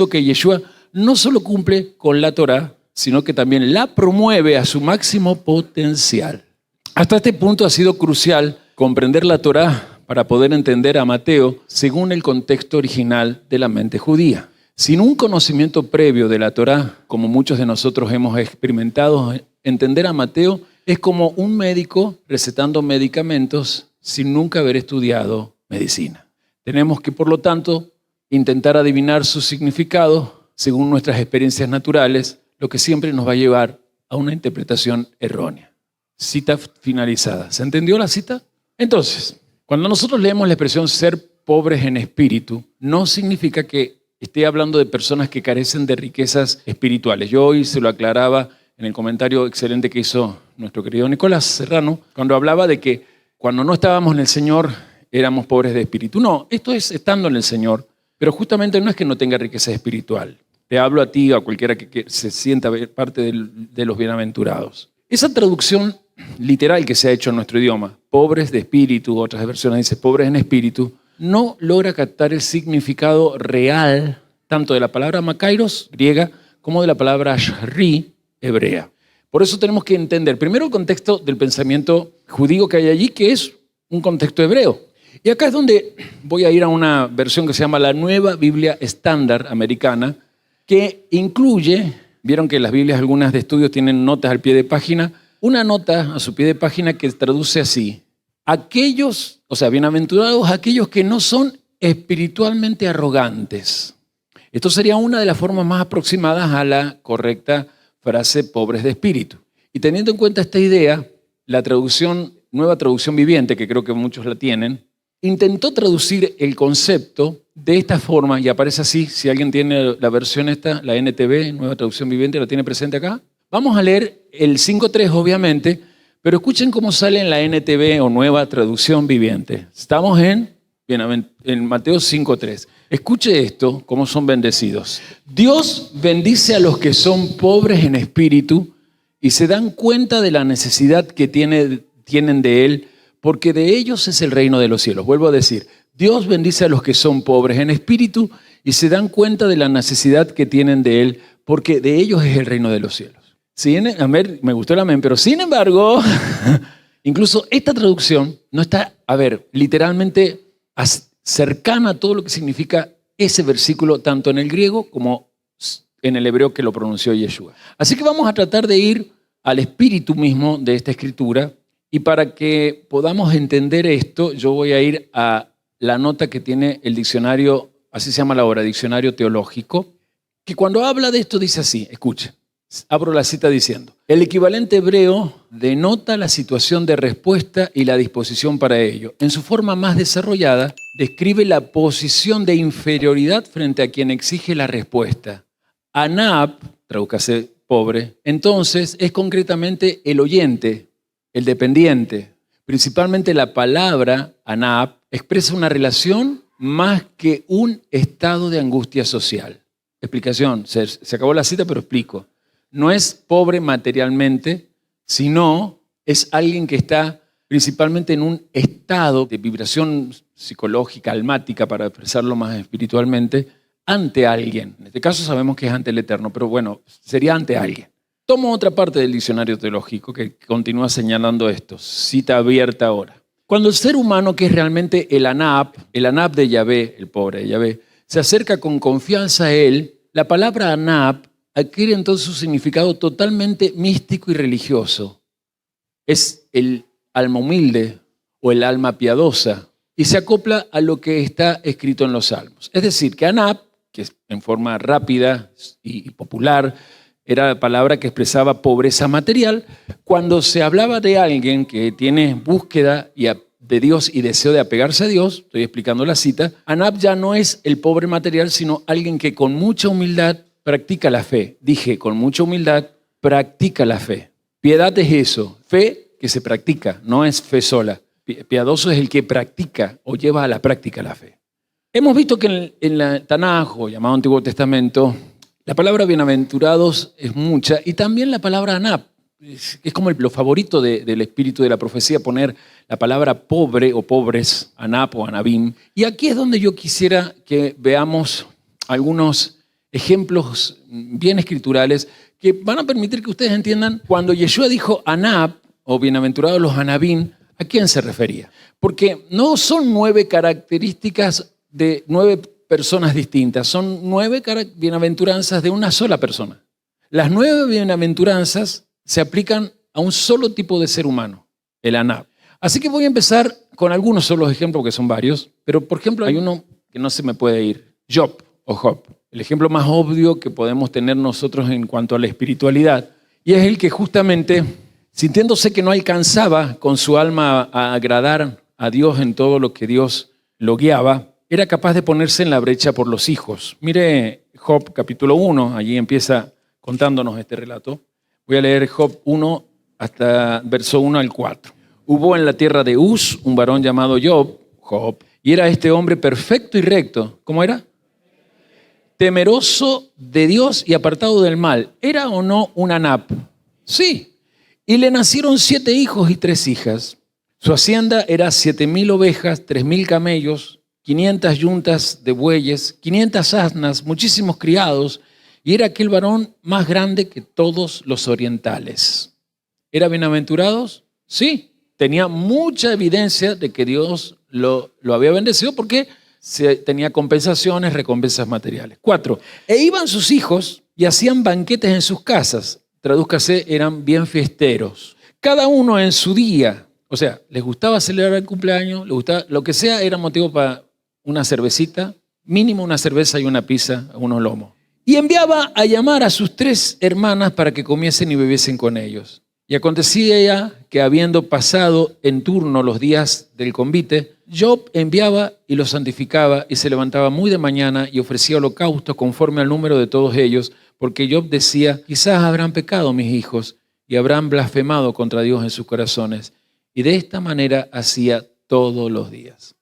que Yeshua no solo cumple con la Torá, sino que también la promueve a su máximo potencial. Hasta este punto ha sido crucial comprender la Torá para poder entender a Mateo según el contexto original de la mente judía. Sin un conocimiento previo de la Torá, como muchos de nosotros hemos experimentado, entender a Mateo es como un médico recetando medicamentos sin nunca haber estudiado medicina. Tenemos que, por lo tanto, intentar adivinar su significado según nuestras experiencias naturales, lo que siempre nos va a llevar a una interpretación errónea. Cita finalizada. ¿Se entendió la cita? Entonces, cuando nosotros leemos la expresión ser pobres en espíritu, no significa que esté hablando de personas que carecen de riquezas espirituales. Yo hoy se lo aclaraba en el comentario excelente que hizo nuestro querido Nicolás Serrano, cuando hablaba de que cuando no estábamos en el Señor éramos pobres de espíritu. No, esto es estando en el Señor, pero justamente no es que no tenga riqueza espiritual. Te hablo a ti o a cualquiera que se sienta parte de los bienaventurados. Esa traducción literal que se ha hecho en nuestro idioma, pobres de espíritu, otras versiones dicen pobres en espíritu, no logra captar el significado real tanto de la palabra makairos, griega, como de la palabra shri, hebrea. Por eso tenemos que entender primero el contexto del pensamiento judío que hay allí, que es un contexto hebreo. Y acá es donde voy a ir a una versión que se llama la Nueva Biblia Estándar Americana, que incluye, vieron que las Biblias algunas de estudios tienen notas al pie de página, una nota a su pie de página que traduce así: aquellos, o sea, bienaventurados aquellos que no son espiritualmente arrogantes. Esto sería una de las formas más aproximadas a la correcta frase pobres de espíritu. Y teniendo en cuenta esta idea, la traducción, Nueva Traducción Viviente, que creo que muchos la tienen, intentó traducir el concepto de esta forma, y aparece así, si alguien tiene la versión esta, la NTV, Nueva Traducción Viviente, ¿la tiene presente acá? Vamos a leer el 5.3 obviamente, pero escuchen cómo sale en la NTV o Nueva Traducción Viviente. Estamos en Mateo 5.3. Escuche esto, cómo son bendecidos. Dios bendice a los que son pobres en espíritu y se dan cuenta de la necesidad que tienen de Él, porque de ellos es el reino de los cielos. Vuelvo a decir, Dios bendice a los que son pobres en espíritu y se dan cuenta de la necesidad que tienen de Él, porque de ellos es el reino de los cielos. Me gustó el amén, pero sin embargo, incluso esta traducción no está, literalmente cercana a todo lo que significa ese versículo, tanto en el griego como en el hebreo que lo pronunció Yeshua. Así que vamos a tratar de ir al espíritu mismo de esta escritura, y para que podamos entender esto, yo voy a ir a la nota que tiene el diccionario, así se llama la obra, Diccionario Teológico, que cuando habla de esto dice así, escuche, abro la cita diciendo: el equivalente hebreo denota la situación de respuesta y la disposición para ello. En su forma más desarrollada, describe la posición de inferioridad frente a quien exige la respuesta. Anab, tradúcase pobre, entonces es concretamente el oyente, el dependiente. Principalmente la palabra anab expresa una relación más que un estado de angustia social. Explicación, se acabó la cita, pero explico. No es pobre materialmente, sino es alguien que está principalmente en un estado de vibración psicológica, almática, para expresarlo más espiritualmente, ante alguien. En este caso sabemos que es ante el Eterno, pero bueno, sería ante alguien. Tomo otra parte del diccionario teológico que continúa señalando esto, cita abierta ahora. Cuando el ser humano, que es realmente el Anab de Yahvé, el pobre de Yahvé, se acerca con confianza a Él, la palabra Anab adquiere entonces un significado totalmente místico y religioso. Es el alma humilde o el alma piadosa y se acopla a lo que está escrito en los Salmos. Es decir, que Anab, que en forma rápida y popular, era la palabra que expresaba pobreza material. Cuando se hablaba de alguien que tiene búsqueda de Dios y deseo de apegarse a Dios, estoy explicando la cita, Anab ya no es el pobre material, sino alguien que con mucha humildad practica la fe. Dije, con mucha humildad practica la fe. Piedad es eso, fe que se practica, no es fe sola. Piadoso es el que practica o lleva a la práctica la fe. Hemos visto que en la Tanaj, o llamado Antiguo Testamento, la palabra bienaventurados es mucha y también la palabra Anab. Es como lo favorito del espíritu de la profecía, poner la palabra pobre o pobres, Anab o Anabim. Y aquí es donde yo quisiera que veamos algunos ejemplos bien escriturales que van a permitir que ustedes entiendan cuando Yeshua dijo Anab o bienaventurados los Anabim, ¿a quién se refería? Porque no son 9 características de 9 personas distintas, son 9 bienaventuranzas de una sola persona. Las 9 bienaventuranzas se aplican a un solo tipo de ser humano, el Anab. Así que voy a empezar con algunos solos ejemplos, que son varios, pero por ejemplo hay uno que no se me puede ir, Job o Job, el ejemplo más obvio que podemos tener nosotros en cuanto a la espiritualidad, y es el que justamente, sintiéndose que no alcanzaba con su alma a agradar a Dios en todo lo que Dios lo guiaba, era capaz de ponerse en la brecha por los hijos. Mire Job capítulo 1, allí empieza contándonos este relato. Voy a leer Job 1 hasta verso 1 al 4. Hubo en la tierra de Uz un varón llamado Job, y era este hombre perfecto y recto. ¿Cómo era? Temeroso de Dios y apartado del mal. ¿Era o no un Anab? Sí. Y le nacieron 7 hijos y 3 hijas. Su hacienda era 7,000 ovejas, 3,000 camellos, 500 yuntas de bueyes, 500 asnas, muchísimos criados, y era aquel varón más grande que todos los orientales. ¿Era bienaventurados? Sí. Tenía mucha evidencia de que Dios lo había bendecido porque tenía compensaciones, recompensas materiales. 4. E iban sus hijos y hacían banquetes en sus casas. Tradúzcase, eran bien fiesteros. Cada uno en su día. O sea, les gustaba celebrar el cumpleaños, les gustaba, lo que sea era motivo para una cervecita, mínimo una cerveza y una pizza, unos lomos. Y enviaba a llamar a sus 3 hermanas para que comiesen y bebiesen con ellos. Y acontecía que habiendo pasado en turno los días del convite, Job enviaba y los santificaba y se levantaba muy de mañana y ofrecía holocaustos conforme al número de todos ellos, porque Job decía, quizás habrán pecado mis hijos y habrán blasfemado contra Dios en sus corazones. Y de esta manera hacía todos los días.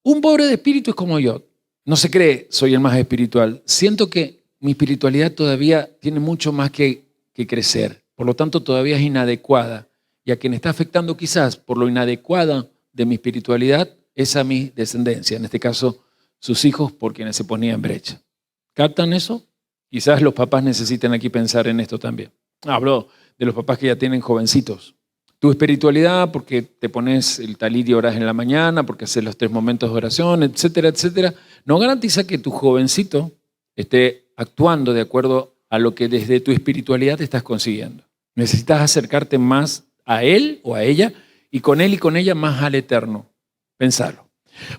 Un pobre de espíritu es como yo. No se cree, soy el más espiritual. Siento que mi espiritualidad todavía tiene mucho más que crecer. Por lo tanto, todavía es inadecuada. Y a quien está afectando quizás por lo inadecuada de mi espiritualidad es a mi descendencia. En este caso, sus hijos por quienes se ponía en brecha. ¿Captan eso? Quizás los papás necesiten aquí pensar en esto también. Hablo de los papás que ya tienen jovencitos. Tu espiritualidad, porque te pones el talit y oras en la mañana, porque haces los 3 momentos de oración, etcétera, etcétera, no garantiza que tu jovencito esté actuando de acuerdo a lo que desde tu espiritualidad te estás consiguiendo. Necesitas acercarte más a él o a ella y con él y con ella más al eterno. Pensarlo.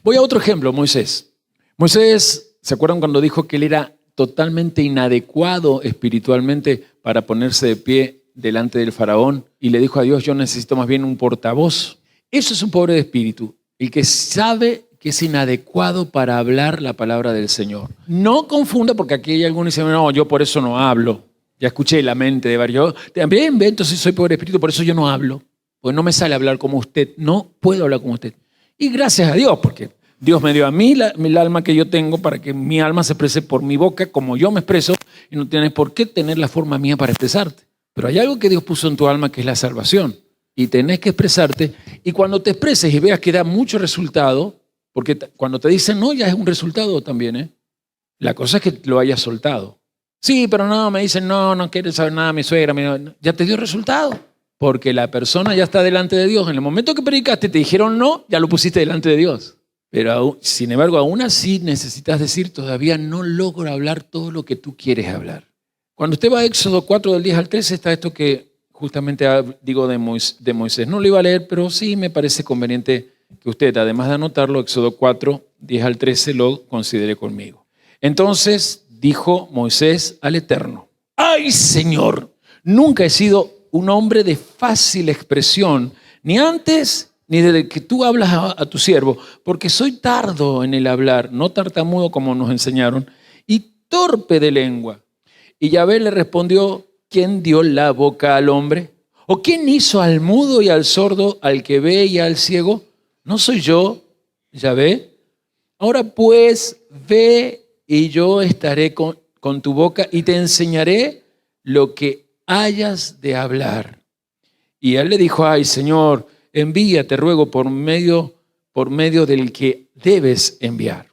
Voy a otro ejemplo, Moisés. Moisés, ¿se acuerdan cuando dijo que él era totalmente inadecuado espiritualmente para ponerse de pie delante del faraón y le dijo a Dios, yo necesito más bien un portavoz? Eso es un pobre de espíritu, el que sabe que es inadecuado para hablar la palabra del Señor. No confunda, porque aquí hay algunos que dicen, no, yo por eso no hablo. Ya escuché la mente de varios. También, entonces soy pobre de espíritu, por eso yo no hablo. Pues no me sale hablar como usted. No puedo hablar como usted. Y gracias a Dios, porque Dios me dio a mí el alma que yo tengo para que mi alma se exprese por mi boca como yo me expreso y no tienes por qué tener la forma mía para expresarte. Pero hay algo que Dios puso en tu alma que es la salvación. Y tenés que expresarte. Y cuando te expreses y veas que da mucho resultado, porque cuando te dicen no, ya es un resultado también, ¿eh? La cosa es que lo hayas soltado. Sí, pero no, me dicen no quiere saber nada mi suegra. Ya te dio resultado. Porque la persona ya está delante de Dios. En el momento que predicaste te dijeron no, ya lo pusiste delante de Dios. Pero sin embargo, aún así necesitas decir, todavía no logro hablar todo lo que tú quieres hablar. Cuando usted va a Éxodo 4 del 10 al 13 está esto que justamente digo de Moisés. No lo iba a leer, pero sí me parece conveniente que usted, además de anotarlo, Éxodo 4, 10 al 13, lo considere conmigo. Entonces dijo Moisés al Eterno: ¡Ay, Señor! Nunca he sido un hombre de fácil expresión, ni antes ni desde que tú hablas a tu siervo, porque soy tardo en el hablar, no tartamudo como nos enseñaron, y torpe de lengua. Y Yahvé le respondió: ¿quién dio la boca al hombre? ¿O quién hizo al mudo y al sordo, al que ve y al ciego? ¿No soy yo, Yahvé? Ahora pues, ve y yo estaré con tu boca y te enseñaré lo que hayas de hablar. Y él le dijo: ay, Señor, envía, te ruego, por medio del que debes enviar.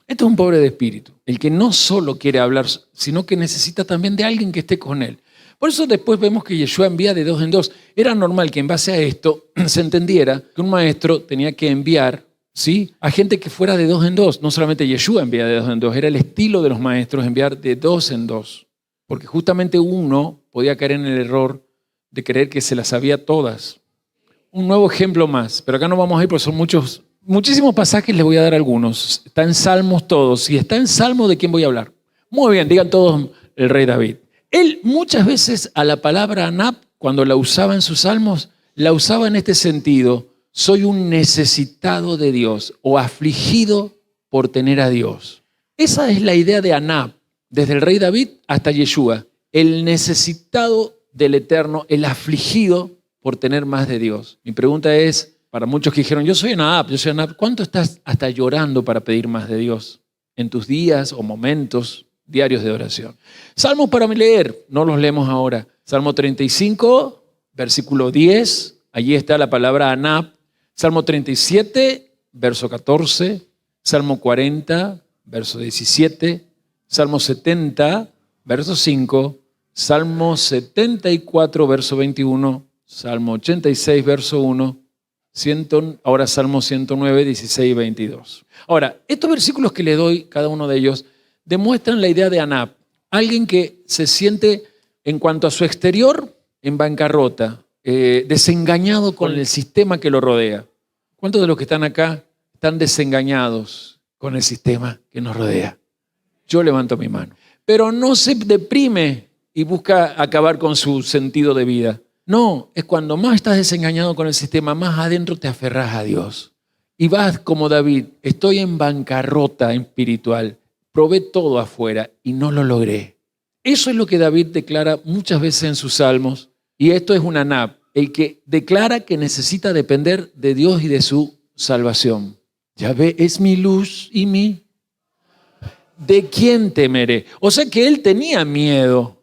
Esto es un pobre de espíritu, el que no solo quiere hablar, sino que necesita también de alguien que esté con él. Por eso después vemos que Yeshua envía de dos en dos. Era normal que en base a esto se entendiera que un maestro tenía que enviar, ¿sí?, a gente que fuera de dos en dos. No solamente Yeshua envía de dos en dos, era el estilo de los maestros enviar de dos en dos. Porque justamente uno podía caer en el error de creer que se las sabía todas. Un nuevo ejemplo más, pero acá no vamos a ir porque son muchísimos pasajes, les voy a dar algunos. Está en Salmos todos. Si está en Salmo, ¿de quién voy a hablar? Muy bien, digan todos el rey David. Él muchas veces a la palabra anap, cuando la usaba en sus salmos, la usaba en este sentido: soy un necesitado de Dios o afligido por tener a Dios. Esa es la idea de anap, desde el rey David hasta Yeshua. El necesitado del Eterno, el afligido por tener más de Dios. Mi pregunta es, para muchos que dijeron: yo soy anap, ¿cuánto estás hasta llorando para pedir más de Dios en tus días o momentos diarios de oración? Salmos para leer, no los leemos ahora. Salmo 35, versículo 10, allí está la palabra anap. Salmo 37, verso 14. Salmo 40, verso 17. Salmo 70, verso 5. Salmo 74, verso 21. Salmo 86, verso 1. Ahora Salmo 109, 16 y 22. Ahora, estos versículos que le doy, cada uno de ellos, demuestran la idea de anap. Alguien que se siente, en cuanto a su exterior, en bancarrota, desengañado con el sistema que lo rodea. ¿Cuántos de los que están acá están desengañados con el sistema que nos rodea? Yo levanto mi mano. Pero no se deprime y busca acabar con su sentido de vida. No, es cuando más estás desengañado con el sistema, más adentro te aferras a Dios. Y vas como David: estoy en bancarrota espiritual, probé todo afuera y no lo logré. Eso es lo que David declara muchas veces en sus salmos. Y esto es un anap, el que declara que necesita depender de Dios y de su salvación. Yahvé es mi luz y ¿de quién temeré? O sea que él tenía miedo,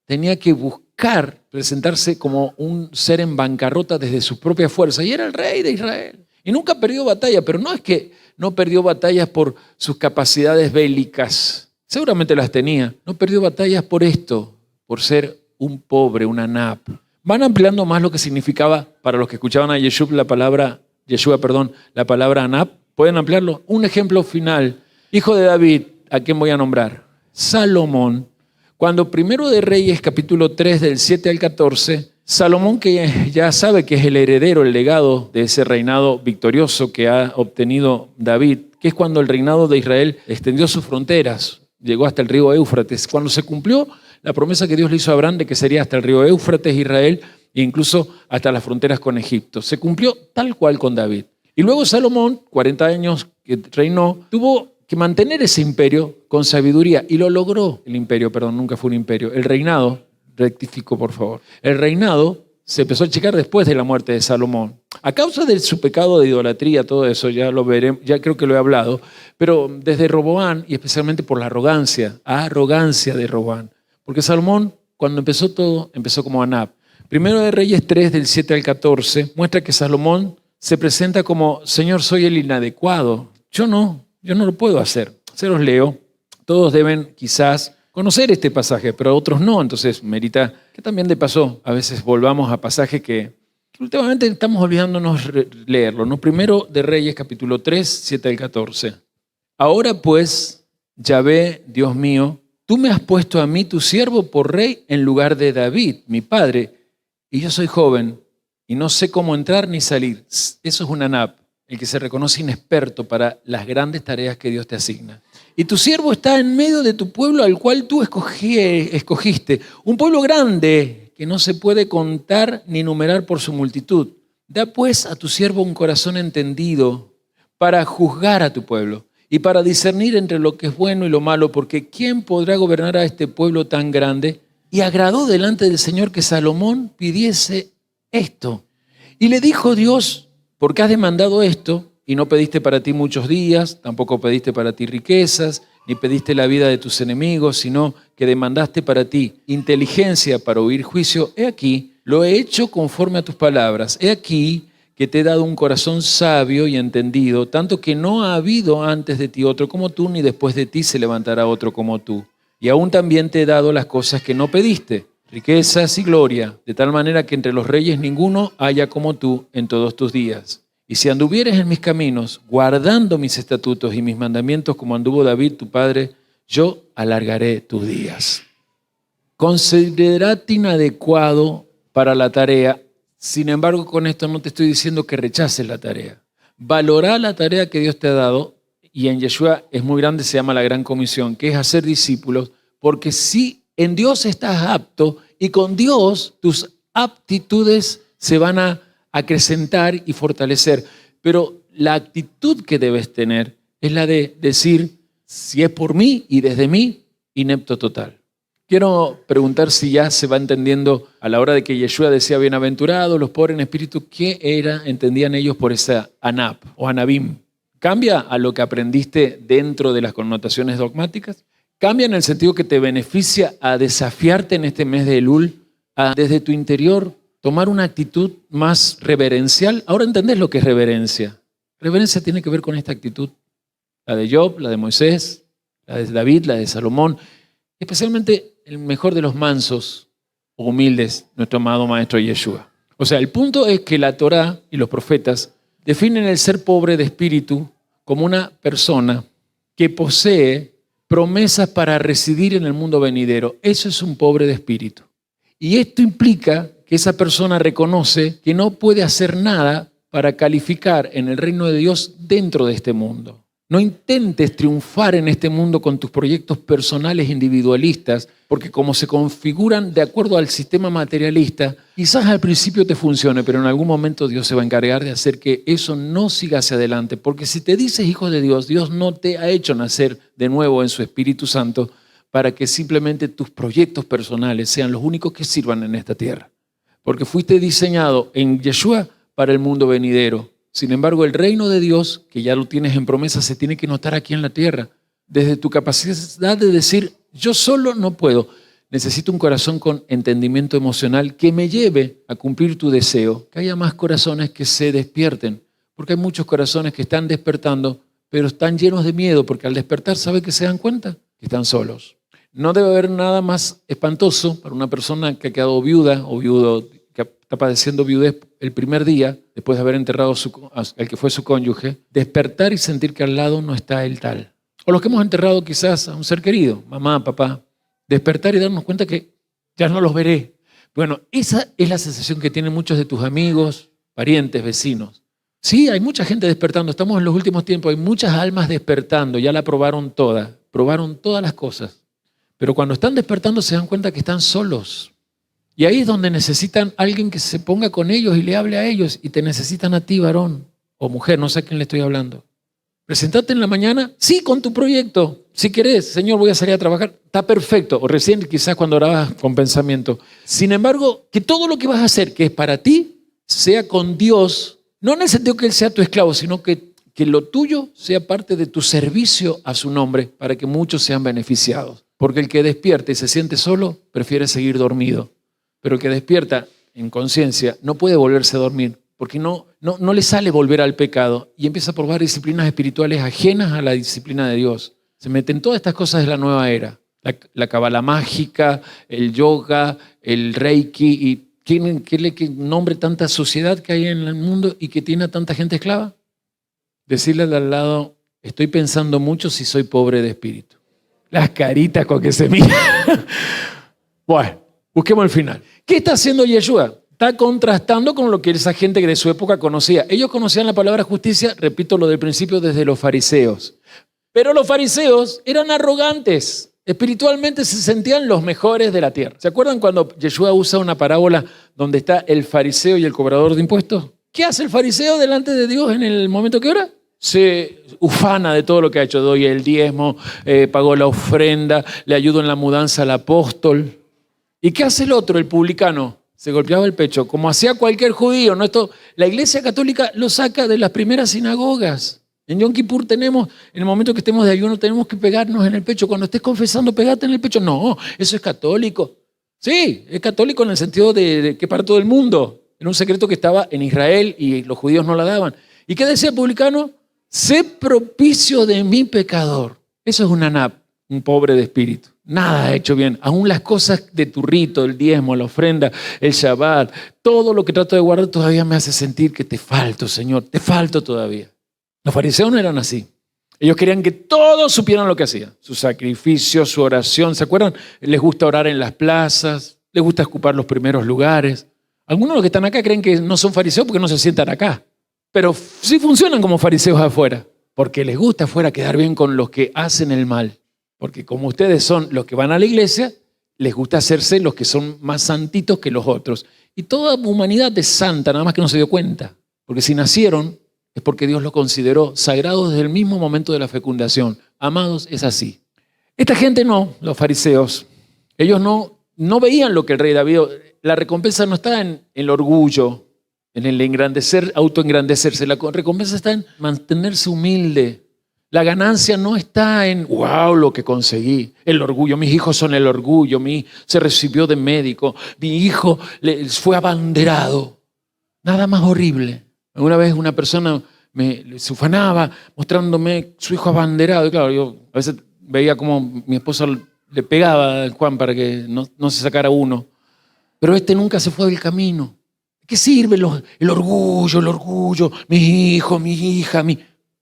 tenía que buscar presentarse como un ser en bancarrota desde su propia fuerza. Y era el rey de Israel. Y nunca perdió batalla, pero no es que no perdió batallas por sus capacidades bélicas. Seguramente las tenía. No perdió batallas por esto, por ser un pobre, un anap. Van ampliando más lo que significaba para los que escuchaban a Yeshua la palabra anap. ¿Pueden ampliarlo? Un ejemplo final. Hijo de David, ¿a quién voy a nombrar? Salomón. Cuando Primero de Reyes, capítulo 3, del 7 al 14, Salomón, que ya sabe que es el heredero, el legado de ese reinado victorioso que ha obtenido David, que es cuando el reinado de Israel extendió sus fronteras, llegó hasta el río Éufrates, cuando se cumplió la promesa que Dios le hizo a Abraham de que sería hasta el río Éufrates, Israel, e incluso hasta las fronteras con Egipto. Se cumplió tal cual con David. Y luego Salomón, 40 años que reinó, tuvo que mantener ese imperio con sabiduría, y lo logró. El imperio, perdón, nunca fue un imperio. El reinado, rectifico por favor, el reinado se empezó a checar después de la muerte de Salomón. A causa de su pecado de idolatría, todo eso ya lo veremos, ya creo que lo he hablado, pero desde Roboán, y especialmente por la arrogancia de Roboán. Porque Salomón, cuando empezó todo, empezó como anap. Primero de Reyes 3, del 7 al 14, muestra que Salomón se presenta como: Señor, soy el inadecuado. Yo no lo puedo hacer. Se los leo. Todos deben quizás conocer este pasaje, pero otros no. Entonces merita que también de paso a veces volvamos a pasajes que Últimamente estamos olvidándonos leerlo, ¿no? Primero de Reyes, capítulo 3, 7 al 14. Ahora pues, Yahvé, Dios mío, tú me has puesto a mí, tu siervo, por rey en lugar de David, mi padre, y yo soy joven y no sé cómo entrar ni salir. Eso es un Anab, el que se reconoce inexperto para las grandes tareas que Dios te asigna. Y tu siervo está en medio de tu pueblo al cual tú escogiste, un pueblo grande que no se puede contar ni numerar por su multitud. Da pues a tu siervo un corazón entendido para juzgar a tu pueblo y para discernir entre lo que es bueno y lo malo, porque ¿quién podrá gobernar a este pueblo tan grande? Y agradó delante del Señor que Salomón pidiese esto. Y le dijo Dios, ¿por qué has demandado esto? Y no pediste para ti muchos días, tampoco pediste para ti riquezas, ni pediste la vida de tus enemigos, sino que demandaste para ti inteligencia para oír juicio. He aquí, lo he hecho conforme a tus palabras. He aquí que te he dado un corazón sabio y entendido, tanto que no ha habido antes de ti otro como tú, ni después de ti se levantará otro como tú. Y aún también te he dado las cosas que no pediste, riquezas y gloria, de tal manera que entre los reyes ninguno haya como tú en todos tus días. Y si anduvieres en mis caminos, guardando mis estatutos y mis mandamientos como anduvo David tu padre, yo alargaré tus días. Considerate inadecuado para la tarea. Sin embargo, con esto no te estoy diciendo que rechaces la tarea. Valora la tarea que Dios te ha dado, y en Yeshua es muy grande, se llama la Gran Comisión, que es hacer discípulos, porque si en Dios estás apto y con Dios tus aptitudes se van a acrecentar y fortalecer. Pero la actitud que debes tener es la de decir, si es por mí y desde mí, inepto total. Quiero preguntar si ya se va entendiendo a la hora de que Yeshua decía bienaventurados los pobres en espíritu, ¿qué entendían ellos por esa Anab o Anabim? ¿Cambia a lo que aprendiste dentro de las connotaciones dogmáticas? ¿Cambia en el sentido que te beneficia a desafiarte en este mes de Elul, a desde tu interior tomar una actitud más reverencial? Ahora entendés lo que es reverencia. Reverencia tiene que ver con esta actitud, la de Job, la de Moisés, la de David, la de Salomón, especialmente el mejor de los mansos o humildes, nuestro amado Maestro Yeshua. O sea, el punto es que la Torá y los profetas definen el ser pobre de espíritu como una persona que posee promesas para residir en el mundo venidero. Eso es un pobre de espíritu. Y esto implica que esa persona reconoce que no puede hacer nada para calificar en el reino de Dios dentro de este mundo. No intentes triunfar en este mundo con tus proyectos personales individualistas, porque como se configuran de acuerdo al sistema materialista, quizás al principio te funcione, pero en algún momento Dios se va a encargar de hacer que eso no siga hacia adelante. Porque si te dices hijo de Dios, Dios no te ha hecho nacer de nuevo en su Espíritu Santo para que simplemente tus proyectos personales sean los únicos que sirvan en esta tierra. Porque fuiste diseñado en Yeshua para el mundo venidero. Sin embargo, el reino de Dios, que ya lo tienes en promesa, se tiene que notar aquí en la tierra. Desde tu capacidad de decir, yo solo no puedo. Necesito un corazón con entendimiento emocional que me lleve a cumplir tu deseo. Que haya más corazones que se despierten. Porque hay muchos corazones que están despertando, pero están llenos de miedo, porque al despertar, ¿sabe que se dan cuenta? Que están solos. No debe haber nada más espantoso para una persona que ha quedado viuda o viudo, que está padeciendo viudez el primer día, después de haber enterrado al que fue su cónyuge, despertar y sentir que al lado no está el tal. O los que hemos enterrado quizás a un ser querido, mamá, papá, despertar y darnos cuenta que ya no los veré. Bueno, esa es la sensación que tienen muchos de tus amigos, parientes, vecinos. Sí, hay mucha gente despertando, estamos en los últimos tiempos, hay muchas almas despertando, ya la probaron todas las cosas. Pero cuando están despertando se dan cuenta que están solos. Y ahí es donde necesitan alguien que se ponga con ellos y le hable a ellos. Y te necesitan a ti, varón o mujer, no sé a quién le estoy hablando. Presentate en la mañana, sí, con tu proyecto. Si querés, Señor, voy a salir a trabajar, está perfecto. O recién quizás cuando orabas con pensamiento. Sin embargo, que todo lo que vas a hacer, que es para ti, sea con Dios. No en el sentido que Él sea tu esclavo, sino que lo tuyo sea parte de tu servicio a su nombre para que muchos sean beneficiados. Porque el que despierta y se siente solo, prefiere seguir dormido. Pero el que despierta en conciencia no puede volverse a dormir, porque no le sale volver al pecado y empieza a probar disciplinas espirituales ajenas a la disciplina de Dios. Se meten todas estas cosas de la nueva era. La cábala mágica, el yoga, el reiki y ¿Qué nombre tanta suciedad que hay en el mundo y que tiene a tanta gente esclava? Decirle al lado, estoy pensando mucho si soy pobre de espíritu. Las caritas con que se mira. Bueno, busquemos el final. ¿Qué está haciendo Yeshua? Está contrastando con lo que esa gente de su época conocía. Ellos conocían la palabra justicia, repito lo del principio, desde los fariseos. Pero los fariseos eran arrogantes. Espiritualmente se sentían los mejores de la tierra. ¿Se acuerdan cuando Yeshua usa una parábola donde está el fariseo y el cobrador de impuestos? ¿Qué hace el fariseo delante de Dios en el momento que ora? Se ufana de todo lo que ha hecho. Doy el diezmo, pagó la ofrenda, le ayudo en la mudanza al apóstol. ¿Y qué hace el otro, el publicano? Se golpeaba el pecho, como hacía cualquier judío. ¿No? La Iglesia Católica lo saca de las primeras sinagogas. En Yom Kippur tenemos, en el momento que estemos de ayuno, tenemos que pegarnos en el pecho. Cuando estés confesando, pegate en el pecho. No, eso es católico. Sí, es católico en el sentido de que para todo el mundo. Era un secreto que estaba en Israel y los judíos no la daban. ¿Y qué decía el publicano? Sé propicio de mi pecador. Eso es un anap, un pobre de espíritu. Nada ha hecho bien. Aún las cosas de tu rito, el diezmo, la ofrenda, el Shabbat, todo lo que trato de guardar todavía me hace sentir que te falto, Señor, te falto todavía. Los fariseos no eran así. Ellos querían que todos supieran lo que hacían. Su sacrificio, su oración. ¿Se acuerdan? Les gusta orar en las plazas, les gusta ocupar los primeros lugares. Algunos de los que están acá creen que no son fariseos porque no se sientan acá. Pero sí funcionan como fariseos afuera, porque les gusta afuera quedar bien con los que hacen el mal. Porque como ustedes son los que van a la iglesia, les gusta hacerse los que son más santitos que los otros. Y toda humanidad es santa, nada más que no se dio cuenta. Porque si nacieron, es porque Dios los consideró sagrados desde el mismo momento de la fecundación. Amados, es así. Esta gente no, los fariseos, ellos no veían lo que el rey David. La recompensa no está en el orgullo, en el engrandecer, autoengrandecerse. La recompensa está en mantenerse humilde. La ganancia no está en, wow, lo que conseguí. El orgullo, mis hijos son el orgullo, se recibió de médico, mi hijo fue abanderado. Nada más horrible. Una vez una persona se ufanaba mostrándome su hijo abanderado. Y claro, yo a veces veía como mi esposa le pegaba a Juan para que no se sacara uno. Pero este nunca se fue del camino. ¿Qué sirve el orgullo, mi hijo, mi hija,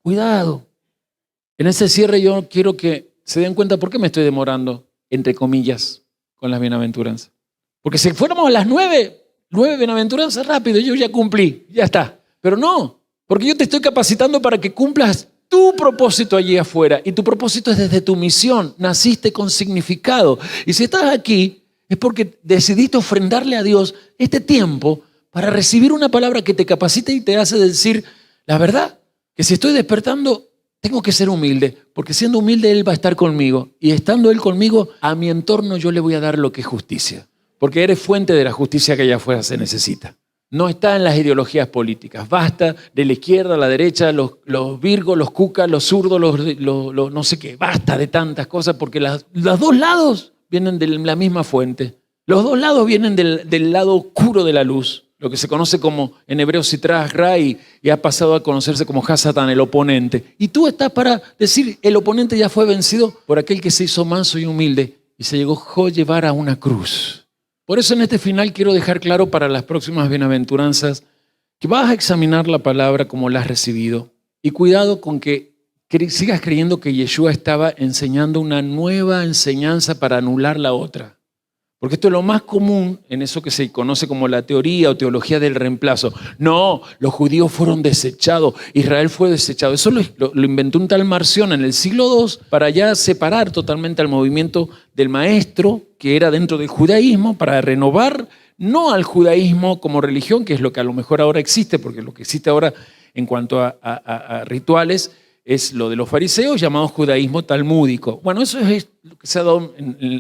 Cuidado. En ese cierre yo quiero que se den cuenta por qué me estoy demorando, entre comillas, con las bienaventuranzas. Porque si fuéramos a las 9 bienaventuranzas rápido, yo ya cumplí, ya está. Pero no, porque yo te estoy capacitando para que cumplas tu propósito allí afuera. Y tu propósito es desde tu misión. Naciste con significado. Y si estás aquí, es porque decidiste ofrendarle a Dios este tiempo para recibir una palabra que te capacite y te hace decir, la verdad, que si estoy despertando, tengo que ser humilde, porque siendo humilde Él va a estar conmigo. Y estando Él conmigo, a mi entorno yo le voy a dar lo que es justicia. Porque eres fuente de la justicia que allá afuera se necesita. No está en las ideologías políticas. Basta de la izquierda a la derecha, los virgos, los cucas, los zurdos, los no sé qué. Basta de tantas cosas, porque los dos lados vienen de la misma fuente. Los dos lados vienen del lado oscuro de la luz. Lo que se conoce como en hebreo Sitras Ra y ha pasado a conocerse como Hasatán, el oponente. Y tú estás para decir, el oponente ya fue vencido por aquel que se hizo manso y humilde y se llegó a llevar a una cruz. Por eso en este final quiero dejar claro para las próximas bienaventuranzas que vas a examinar la palabra como la has recibido. Y cuidado con que sigas creyendo que Yeshua estaba enseñando una nueva enseñanza para anular la otra. Porque esto es lo más común en eso que se conoce como la teoría o teología del reemplazo. No, los judíos fueron desechados, Israel fue desechado. Eso lo inventó un tal Marción en el siglo II para ya separar totalmente al movimiento del maestro, que era dentro del judaísmo, para renovar no al judaísmo como religión, que es lo que a lo mejor ahora existe, porque lo que existe ahora en cuanto a rituales es lo de los fariseos, llamado judaísmo talmúdico. Bueno, eso es lo que se ha dado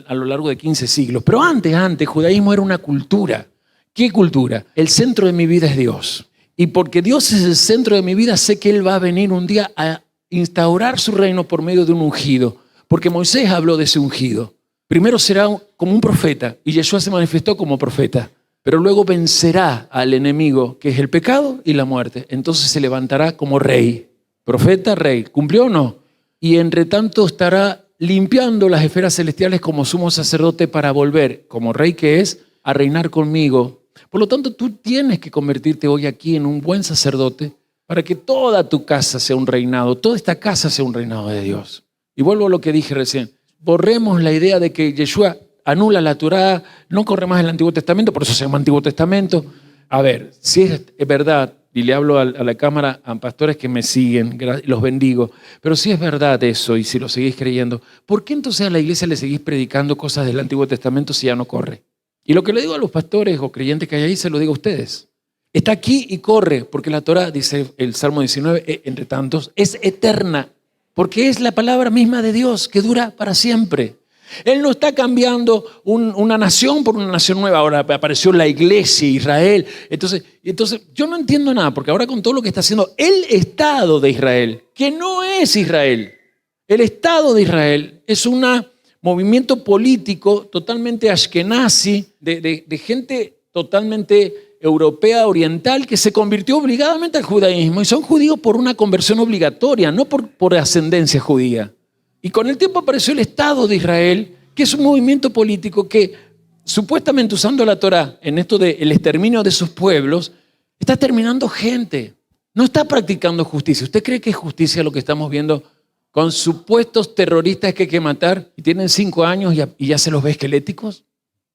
a lo largo de 15 siglos. Pero antes, judaísmo era una cultura. ¿Qué cultura? El centro de mi vida es Dios. Y porque Dios es el centro de mi vida, sé que Él va a venir un día a instaurar su reino por medio de un ungido. Porque Moisés habló de ese ungido. Primero será como un profeta, y Yeshua se manifestó como profeta. Pero luego vencerá al enemigo, que es el pecado y la muerte. Entonces se levantará como rey. Profeta, rey. ¿Cumplió o no? Y entre tanto estará limpiando las esferas celestiales como sumo sacerdote para volver, como rey que es, a reinar conmigo. Por lo tanto, tú tienes que convertirte hoy aquí en un buen sacerdote para que toda tu casa sea un reinado, toda esta casa sea un reinado de Dios. Y vuelvo a lo que dije recién. Borremos la idea de que Yeshua anula la Torá, no corre más el Antiguo Testamento, por eso se llama Antiguo Testamento. A ver, si es verdad, y le hablo a la cámara, a pastores que me siguen, los bendigo, pero si es verdad eso y si lo seguís creyendo, ¿por qué entonces a la iglesia le seguís predicando cosas del Antiguo Testamento si ya no corre? Y lo que le digo a los pastores o creyentes que hay ahí, se lo digo a ustedes. Está aquí y corre, porque la Torá, dice el Salmo 19, entre tantos, es eterna, porque es la palabra misma de Dios que dura para siempre. Él no está cambiando una nación por una nación nueva. Ahora apareció la iglesia, Israel. Entonces yo no entiendo nada, porque ahora con todo lo que está haciendo el Estado de Israel, que no es Israel. El Estado de Israel es un movimiento político totalmente ashkenazi, de gente totalmente europea, oriental, que se convirtió obligadamente al judaísmo. Y son judíos por una conversión obligatoria, no por ascendencia judía. Y con el tiempo apareció el Estado de Israel, que es un movimiento político que, supuestamente usando la Torá en esto del exterminio de sus pueblos, está exterminando gente. No está practicando justicia. ¿Usted cree que es justicia lo que estamos viendo con supuestos terroristas que hay que matar y tienen 5 años y ya se los ve esqueléticos?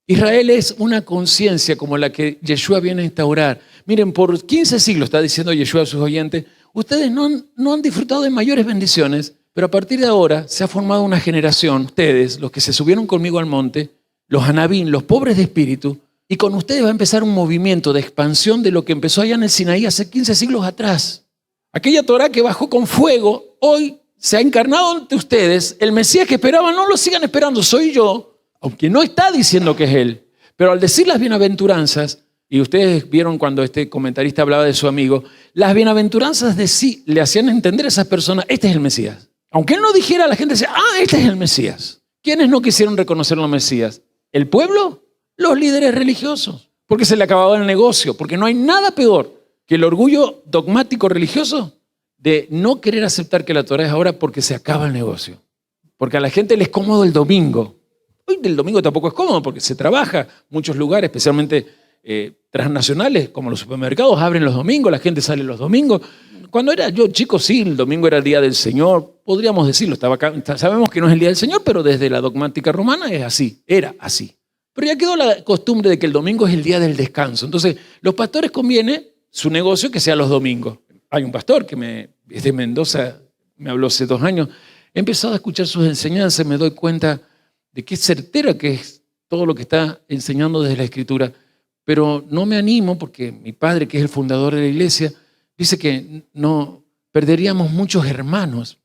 Israel es una conciencia como la que Yeshua viene a instaurar. Miren, por 15 siglos, está diciendo Yeshua a sus oyentes, ustedes no han disfrutado de mayores bendiciones. Pero a partir de ahora se ha formado una generación, ustedes, los que se subieron conmigo al monte, los Anabín, los pobres de espíritu, y con ustedes va a empezar un movimiento de expansión de lo que empezó allá en el Sinaí hace 15 siglos atrás. Aquella Torá que bajó con fuego, hoy se ha encarnado ante ustedes. El Mesías que esperaban, no lo sigan esperando, soy yo, aunque no está diciendo que es Él. Pero al decir las bienaventuranzas, y ustedes vieron cuando este comentarista hablaba de su amigo, las bienaventuranzas de sí le hacían entender a esas personas, este es el Mesías. Aunque él no dijera, la gente decía, este es el Mesías. ¿Quiénes no quisieron reconocerlo al Mesías? ¿El pueblo? Los líderes religiosos. Porque se le acababa el negocio. Porque no hay nada peor que el orgullo dogmático religioso de no querer aceptar que la Torá es ahora porque se acaba el negocio. Porque a la gente le es cómodo el domingo. Hoy el domingo tampoco es cómodo porque se trabaja. Muchos lugares, especialmente transnacionales, como los supermercados, abren los domingos, la gente sale los domingos. Cuando era yo chico, sí, el domingo era el día del Señor, podríamos decirlo, sabemos que no es el día del Señor, pero desde la dogmática romana es así, era así. Pero ya quedó la costumbre de que el domingo es el día del descanso. Entonces, los pastores conviene su negocio que sea los domingos. Hay un pastor que es de Mendoza, me habló hace 2 años, he empezado a escuchar sus enseñanzas, me doy cuenta de qué certera que es todo lo que está enseñando desde la Escritura, pero no me animo porque mi padre, que es el fundador de la iglesia, dice que no perderíamos muchos hermanos.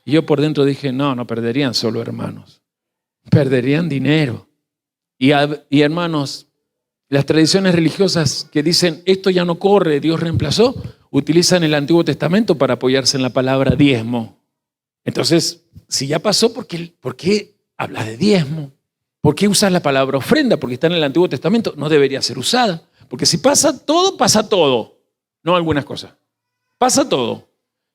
Y yo por dentro dije, no perderían solo hermanos, perderían dinero. Y hermanos, las tradiciones religiosas que dicen esto ya no corre, Dios reemplazó, utilizan el Antiguo Testamento para apoyarse en la palabra diezmo. Entonces, si ya pasó, ¿por qué hablas de diezmo? ¿Por qué usas la palabra ofrenda? Porque está en el Antiguo Testamento, no debería ser usada. Porque si pasa todo, no algunas cosas. Pasa todo.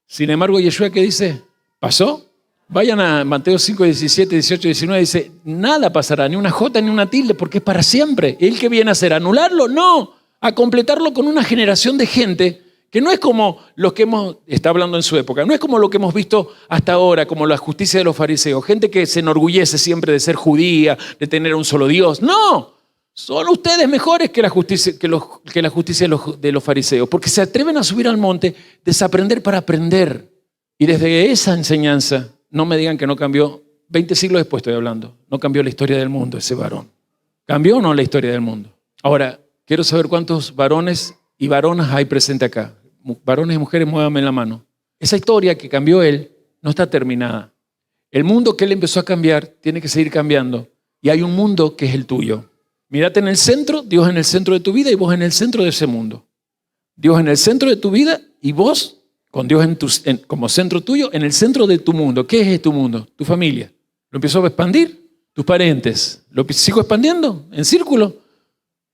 Sin embargo, Yeshua, ¿qué dice? ¿Pasó? Vayan a Mateo 5, 17, 18, 19, dice, nada pasará, ni una jota ni una tilde, porque es para siempre. ¿El que viene a hacer? ¿Anularlo? No, a completarlo con una generación de gente que no es como los que está hablando en su época, no es como lo que hemos visto hasta ahora, como la justicia de los fariseos, gente que se enorgullece siempre de ser judía, de tener un solo Dios. No, son ustedes mejores que la justicia, de los fariseos, porque se atreven a subir al monte, desaprender para aprender. Y desde esa enseñanza, no me digan que no cambió, 20 siglos después estoy hablando, no cambió la historia del mundo ese varón. ¿Cambió o no la historia del mundo? Ahora, quiero saber cuántos varones y varonas hay presente acá. Varones y mujeres, muévanme la mano. Esa historia que cambió él no está terminada. El mundo que él empezó a cambiar tiene que seguir cambiando. Y hay un mundo que es el tuyo. Mírate en el centro, Dios en el centro de tu vida y vos en el centro de ese mundo. Dios en el centro de tu vida y vos con Dios como centro tuyo, en el centro de tu mundo. ¿Qué es tu mundo? Tu familia. ¿Lo empezó a expandir? Tus parientes. ¿Lo sigo expandiendo? ¿En círculo?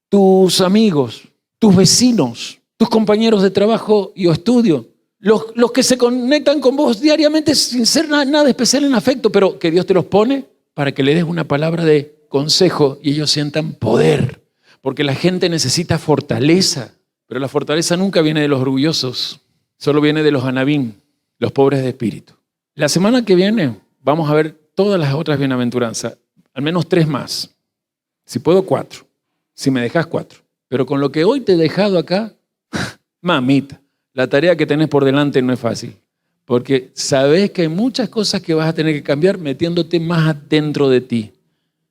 Tus amigos, tus vecinos, tus compañeros de trabajo y o estudio. Los que se conectan con vos diariamente sin ser nada especial en afecto, pero que Dios te los pone para que le des una palabra de consejo y ellos sientan poder. porque la gente necesita fortaleza, pero la fortaleza nunca viene de los orgullosos, solo viene de los anabim, los pobres de espíritu. La semana que viene vamos a ver todas las otras bienaventuranzas, al menos 3 más. Si puedo 4, si me dejas 4. Pero con lo que hoy te he dejado acá, mamita, la tarea que tenés por delante no es fácil. Porque sabés que hay muchas cosas que vas a tener que cambiar metiéndote más adentro de ti.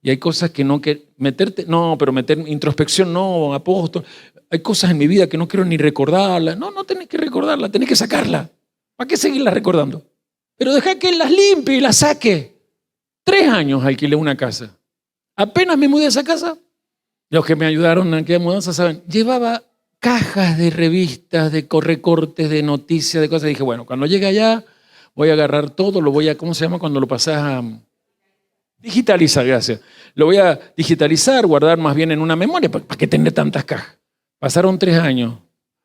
Y hay cosas que no que meterte, no, pero meter introspección, no, apóstol. Hay cosas en mi vida que no quiero ni recordarlas. No tenés que recordarlas, tenés que sacarlas. ¿Para qué seguirlas recordando? Pero deja que Él las limpie y las saque. 3 años alquilé una casa. Apenas me mudé a esa casa, los que me ayudaron en aquella mudanza saben, llevaba cajas de revistas, de recortes, de noticias, de cosas. Y dije, bueno, cuando llegue allá voy a agarrar todo, lo voy a, ¿cómo se llama cuando lo pasás a digitalizar? Gracias. Lo voy a digitalizar, guardar más bien en una memoria. ¿Para qué tener tantas cajas? Pasaron 3 años.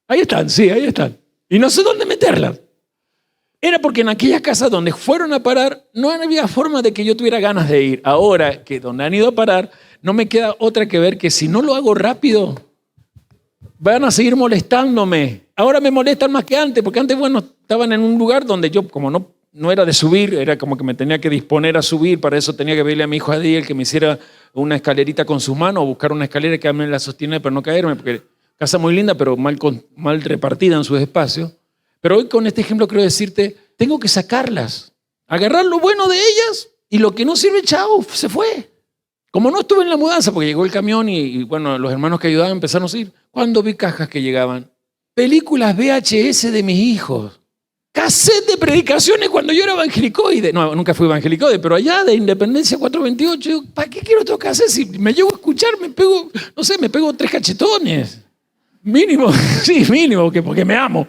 Ahí están, sí, ahí están. Y no sé dónde meterlas. Era porque en aquellas casas donde fueron a parar no había forma de que yo tuviera ganas de ir. Ahora que donde han ido a parar, no me queda otra que ver que si no lo hago rápido, van a seguir molestándome. Ahora me molestan más que antes, porque antes, bueno, estaban en un lugar donde yo, como no era de subir, era como que me tenía que disponer a subir, para eso tenía que pedirle a mi hijo Adiel que me hiciera una escalerita con sus manos, o buscar una escalera que me la sostiene para no caerme, porque casa muy linda, pero mal repartida en sus espacios. Pero hoy con este ejemplo quiero decirte, tengo que sacarlas, agarrar lo bueno de ellas y lo que no sirve, chao, se fue. Como no estuve en la mudanza, porque llegó el camión y bueno, los hermanos que ayudaban empezaron a ir. Cuando vi cajas que llegaban, películas VHS de mis hijos, cassette de predicaciones cuando yo era evangelicoide. No, nunca fui evangelicoide, pero allá de Independencia 428, ¿para qué quiero otro cassette? Si me llego a escuchar, me pego 3 cachetones. Mínimo, sí, mínimo, porque me amo.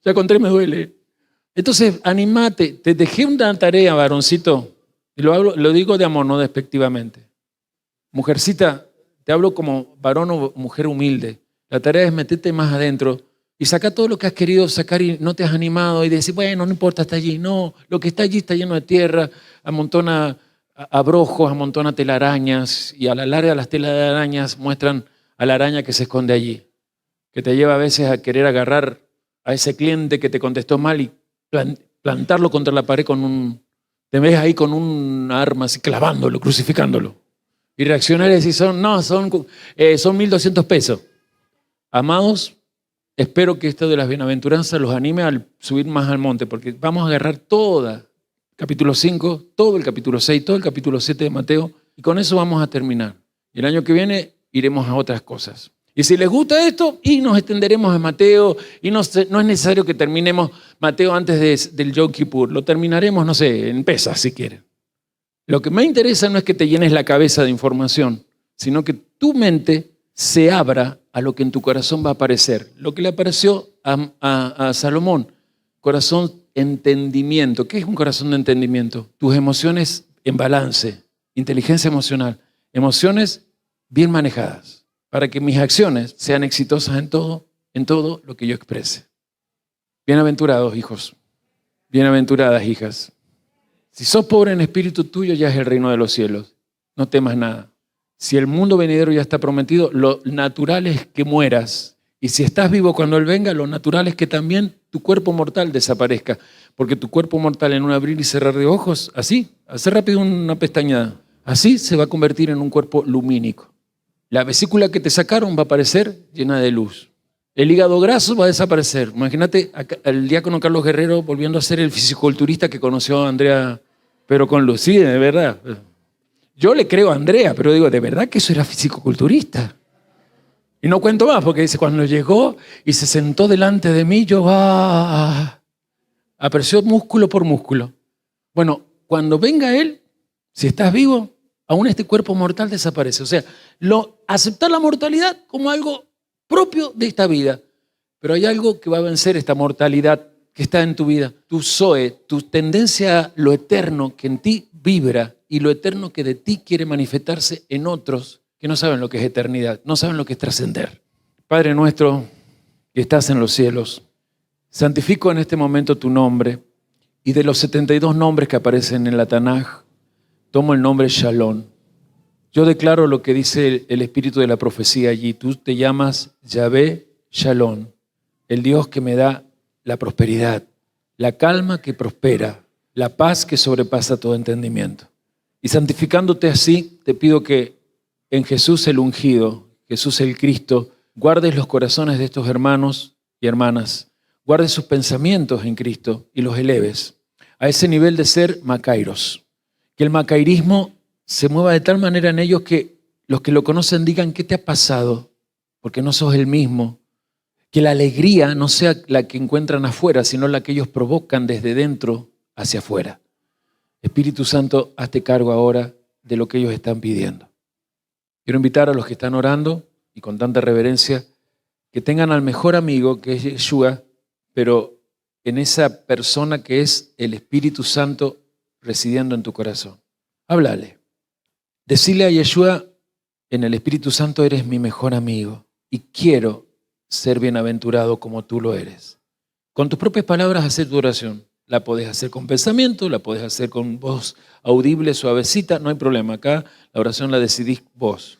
Ya con 3 me duele. Entonces, animate. Te dejé una tarea, varoncito. Y lo digo de amor, no despectivamente. Mujercita, te hablo como varón o mujer humilde. La tarea es meterte más adentro y sacar todo lo que has querido sacar y no te has animado y decir, bueno, no importa, está allí. No, lo que está allí está lleno de tierra, amontona abrojos, amontona telarañas y a la larga las telarañas muestran a la araña que se esconde allí, que te lleva a veces a querer agarrar a ese cliente que te contestó mal y plantarlo contra la pared te ves ahí con un arma así clavándolo, crucificándolo. Y reaccionar y decir, son 1.200 pesos. Amados, espero que esto de las bienaventuranzas los anime a subir más al monte, porque vamos a agarrar capítulo 5, todo el capítulo 6, todo el capítulo 7 de Mateo, y con eso vamos a terminar. Y el año que viene iremos a otras cosas. Y si les gusta esto, y nos extenderemos en Mateo, y no es necesario que terminemos Mateo antes del Yom Kippur, lo terminaremos, no sé, en Pesas si quieren. Lo que me interesa no es que te llenes la cabeza de información, sino que tu mente se abra a lo que en tu corazón va a aparecer. Lo que le apareció a Salomón, corazón entendimiento. ¿Qué es un corazón de entendimiento? Tus emociones en balance, inteligencia emocional, emociones bien manejadas, para que mis acciones sean exitosas en todo lo que yo exprese. Bienaventurados hijos, bienaventuradas hijas. Si sos pobre en espíritu, tuyo ya es el reino de los cielos. No temas nada. Si el mundo venidero ya está prometido, lo natural es que mueras. Y si estás vivo cuando Él venga, lo natural es que también tu cuerpo mortal desaparezca. Porque tu cuerpo mortal en un abrir y cerrar de ojos, así, hacer rápido una pestañada, así se va a convertir en un cuerpo lumínico. La vesícula que te sacaron va a aparecer llena de luz. El hígado graso va a desaparecer. Imagínate al diácono Carlos Guerrero volviendo a ser el fisiculturista que conoció a Andrea, pero con luz. Sí, de verdad. Yo le creo a Andrea, pero digo, ¿de verdad que eso era fisicoculturista? Y no cuento más, porque dice, cuando llegó y se sentó delante de mí, yo apreció músculo por músculo. Bueno, cuando venga Él, si estás vivo, aún este cuerpo mortal desaparece. O sea, aceptar la mortalidad como algo propio de esta vida. Pero hay algo que va a vencer esta mortalidad que está en tu vida. Tu Zoe, tu tendencia a lo eterno que en ti vibra y lo eterno que de ti quiere manifestarse en otros que no saben lo que es eternidad, no saben lo que es trascender. Padre nuestro que estás en los cielos, santifico en este momento tu nombre y de los 72 nombres que aparecen en la Tanaj, tomo el nombre Shalom. Yo declaro lo que dice el espíritu de la profecía allí. Tú te llamas Yahvé Shalom, el Dios que me da la prosperidad, la calma que prospera, la paz que sobrepasa todo entendimiento. Y santificándote así, te pido que en Jesús el ungido, Jesús el Cristo, guardes los corazones de estos hermanos y hermanas, guardes sus pensamientos en Cristo y los eleves a ese nivel de ser macairos. Que el macairismo se mueva de tal manera en ellos que los que lo conocen digan, ¿qué te ha pasado? Porque no sos el mismo. Que la alegría no sea la que encuentran afuera, sino la que ellos provocan desde dentro hacia afuera. Espíritu Santo, hazte cargo ahora de lo que ellos están pidiendo. Quiero invitar a los que están orando y con tanta reverencia que tengan al mejor amigo que es Yeshua, pero en esa persona que es el Espíritu Santo residiendo en tu corazón. Háblale. Decile a Yeshua, en el Espíritu Santo eres mi mejor amigo y quiero ser bienaventurado como tú lo eres. Con tus propias palabras hacer tu oración. La podés hacer con pensamiento, la podés hacer con voz audible, suavecita, no hay problema. Acá la oración la decidís vos.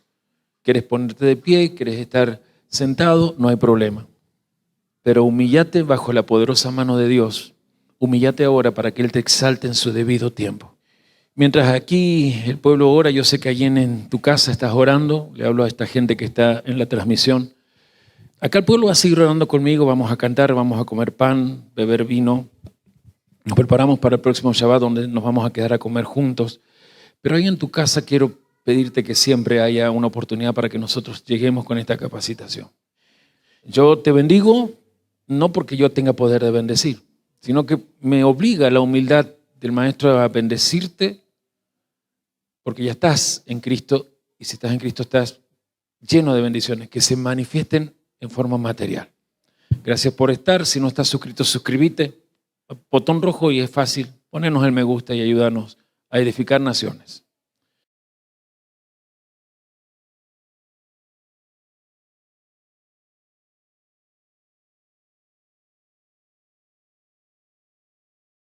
¿Querés ponerte de pie? ¿Querés estar sentado? No hay problema. Pero humíllate bajo la poderosa mano de Dios. Humíllate ahora para que Él te exalte en su debido tiempo. Mientras aquí el pueblo ora, yo sé que allí en tu casa estás orando. Le hablo a esta gente que está en la transmisión. Acá el pueblo va a seguir orando conmigo. Vamos a cantar, vamos a comer pan, beber vino. Nos preparamos para el próximo Shabbat donde nos vamos a quedar a comer juntos. Pero ahí en tu casa quiero pedirte que siempre haya una oportunidad para que nosotros lleguemos con esta capacitación. Yo te bendigo, no porque yo tenga poder de bendecir, sino que me obliga la humildad del Maestro a bendecirte porque ya estás en Cristo y si estás en Cristo estás lleno de bendiciones que se manifiesten en forma material. Gracias por estar. Si no estás suscrito, suscríbete. Botón rojo y es fácil. Ponernos el me gusta y ayudarnos a edificar naciones.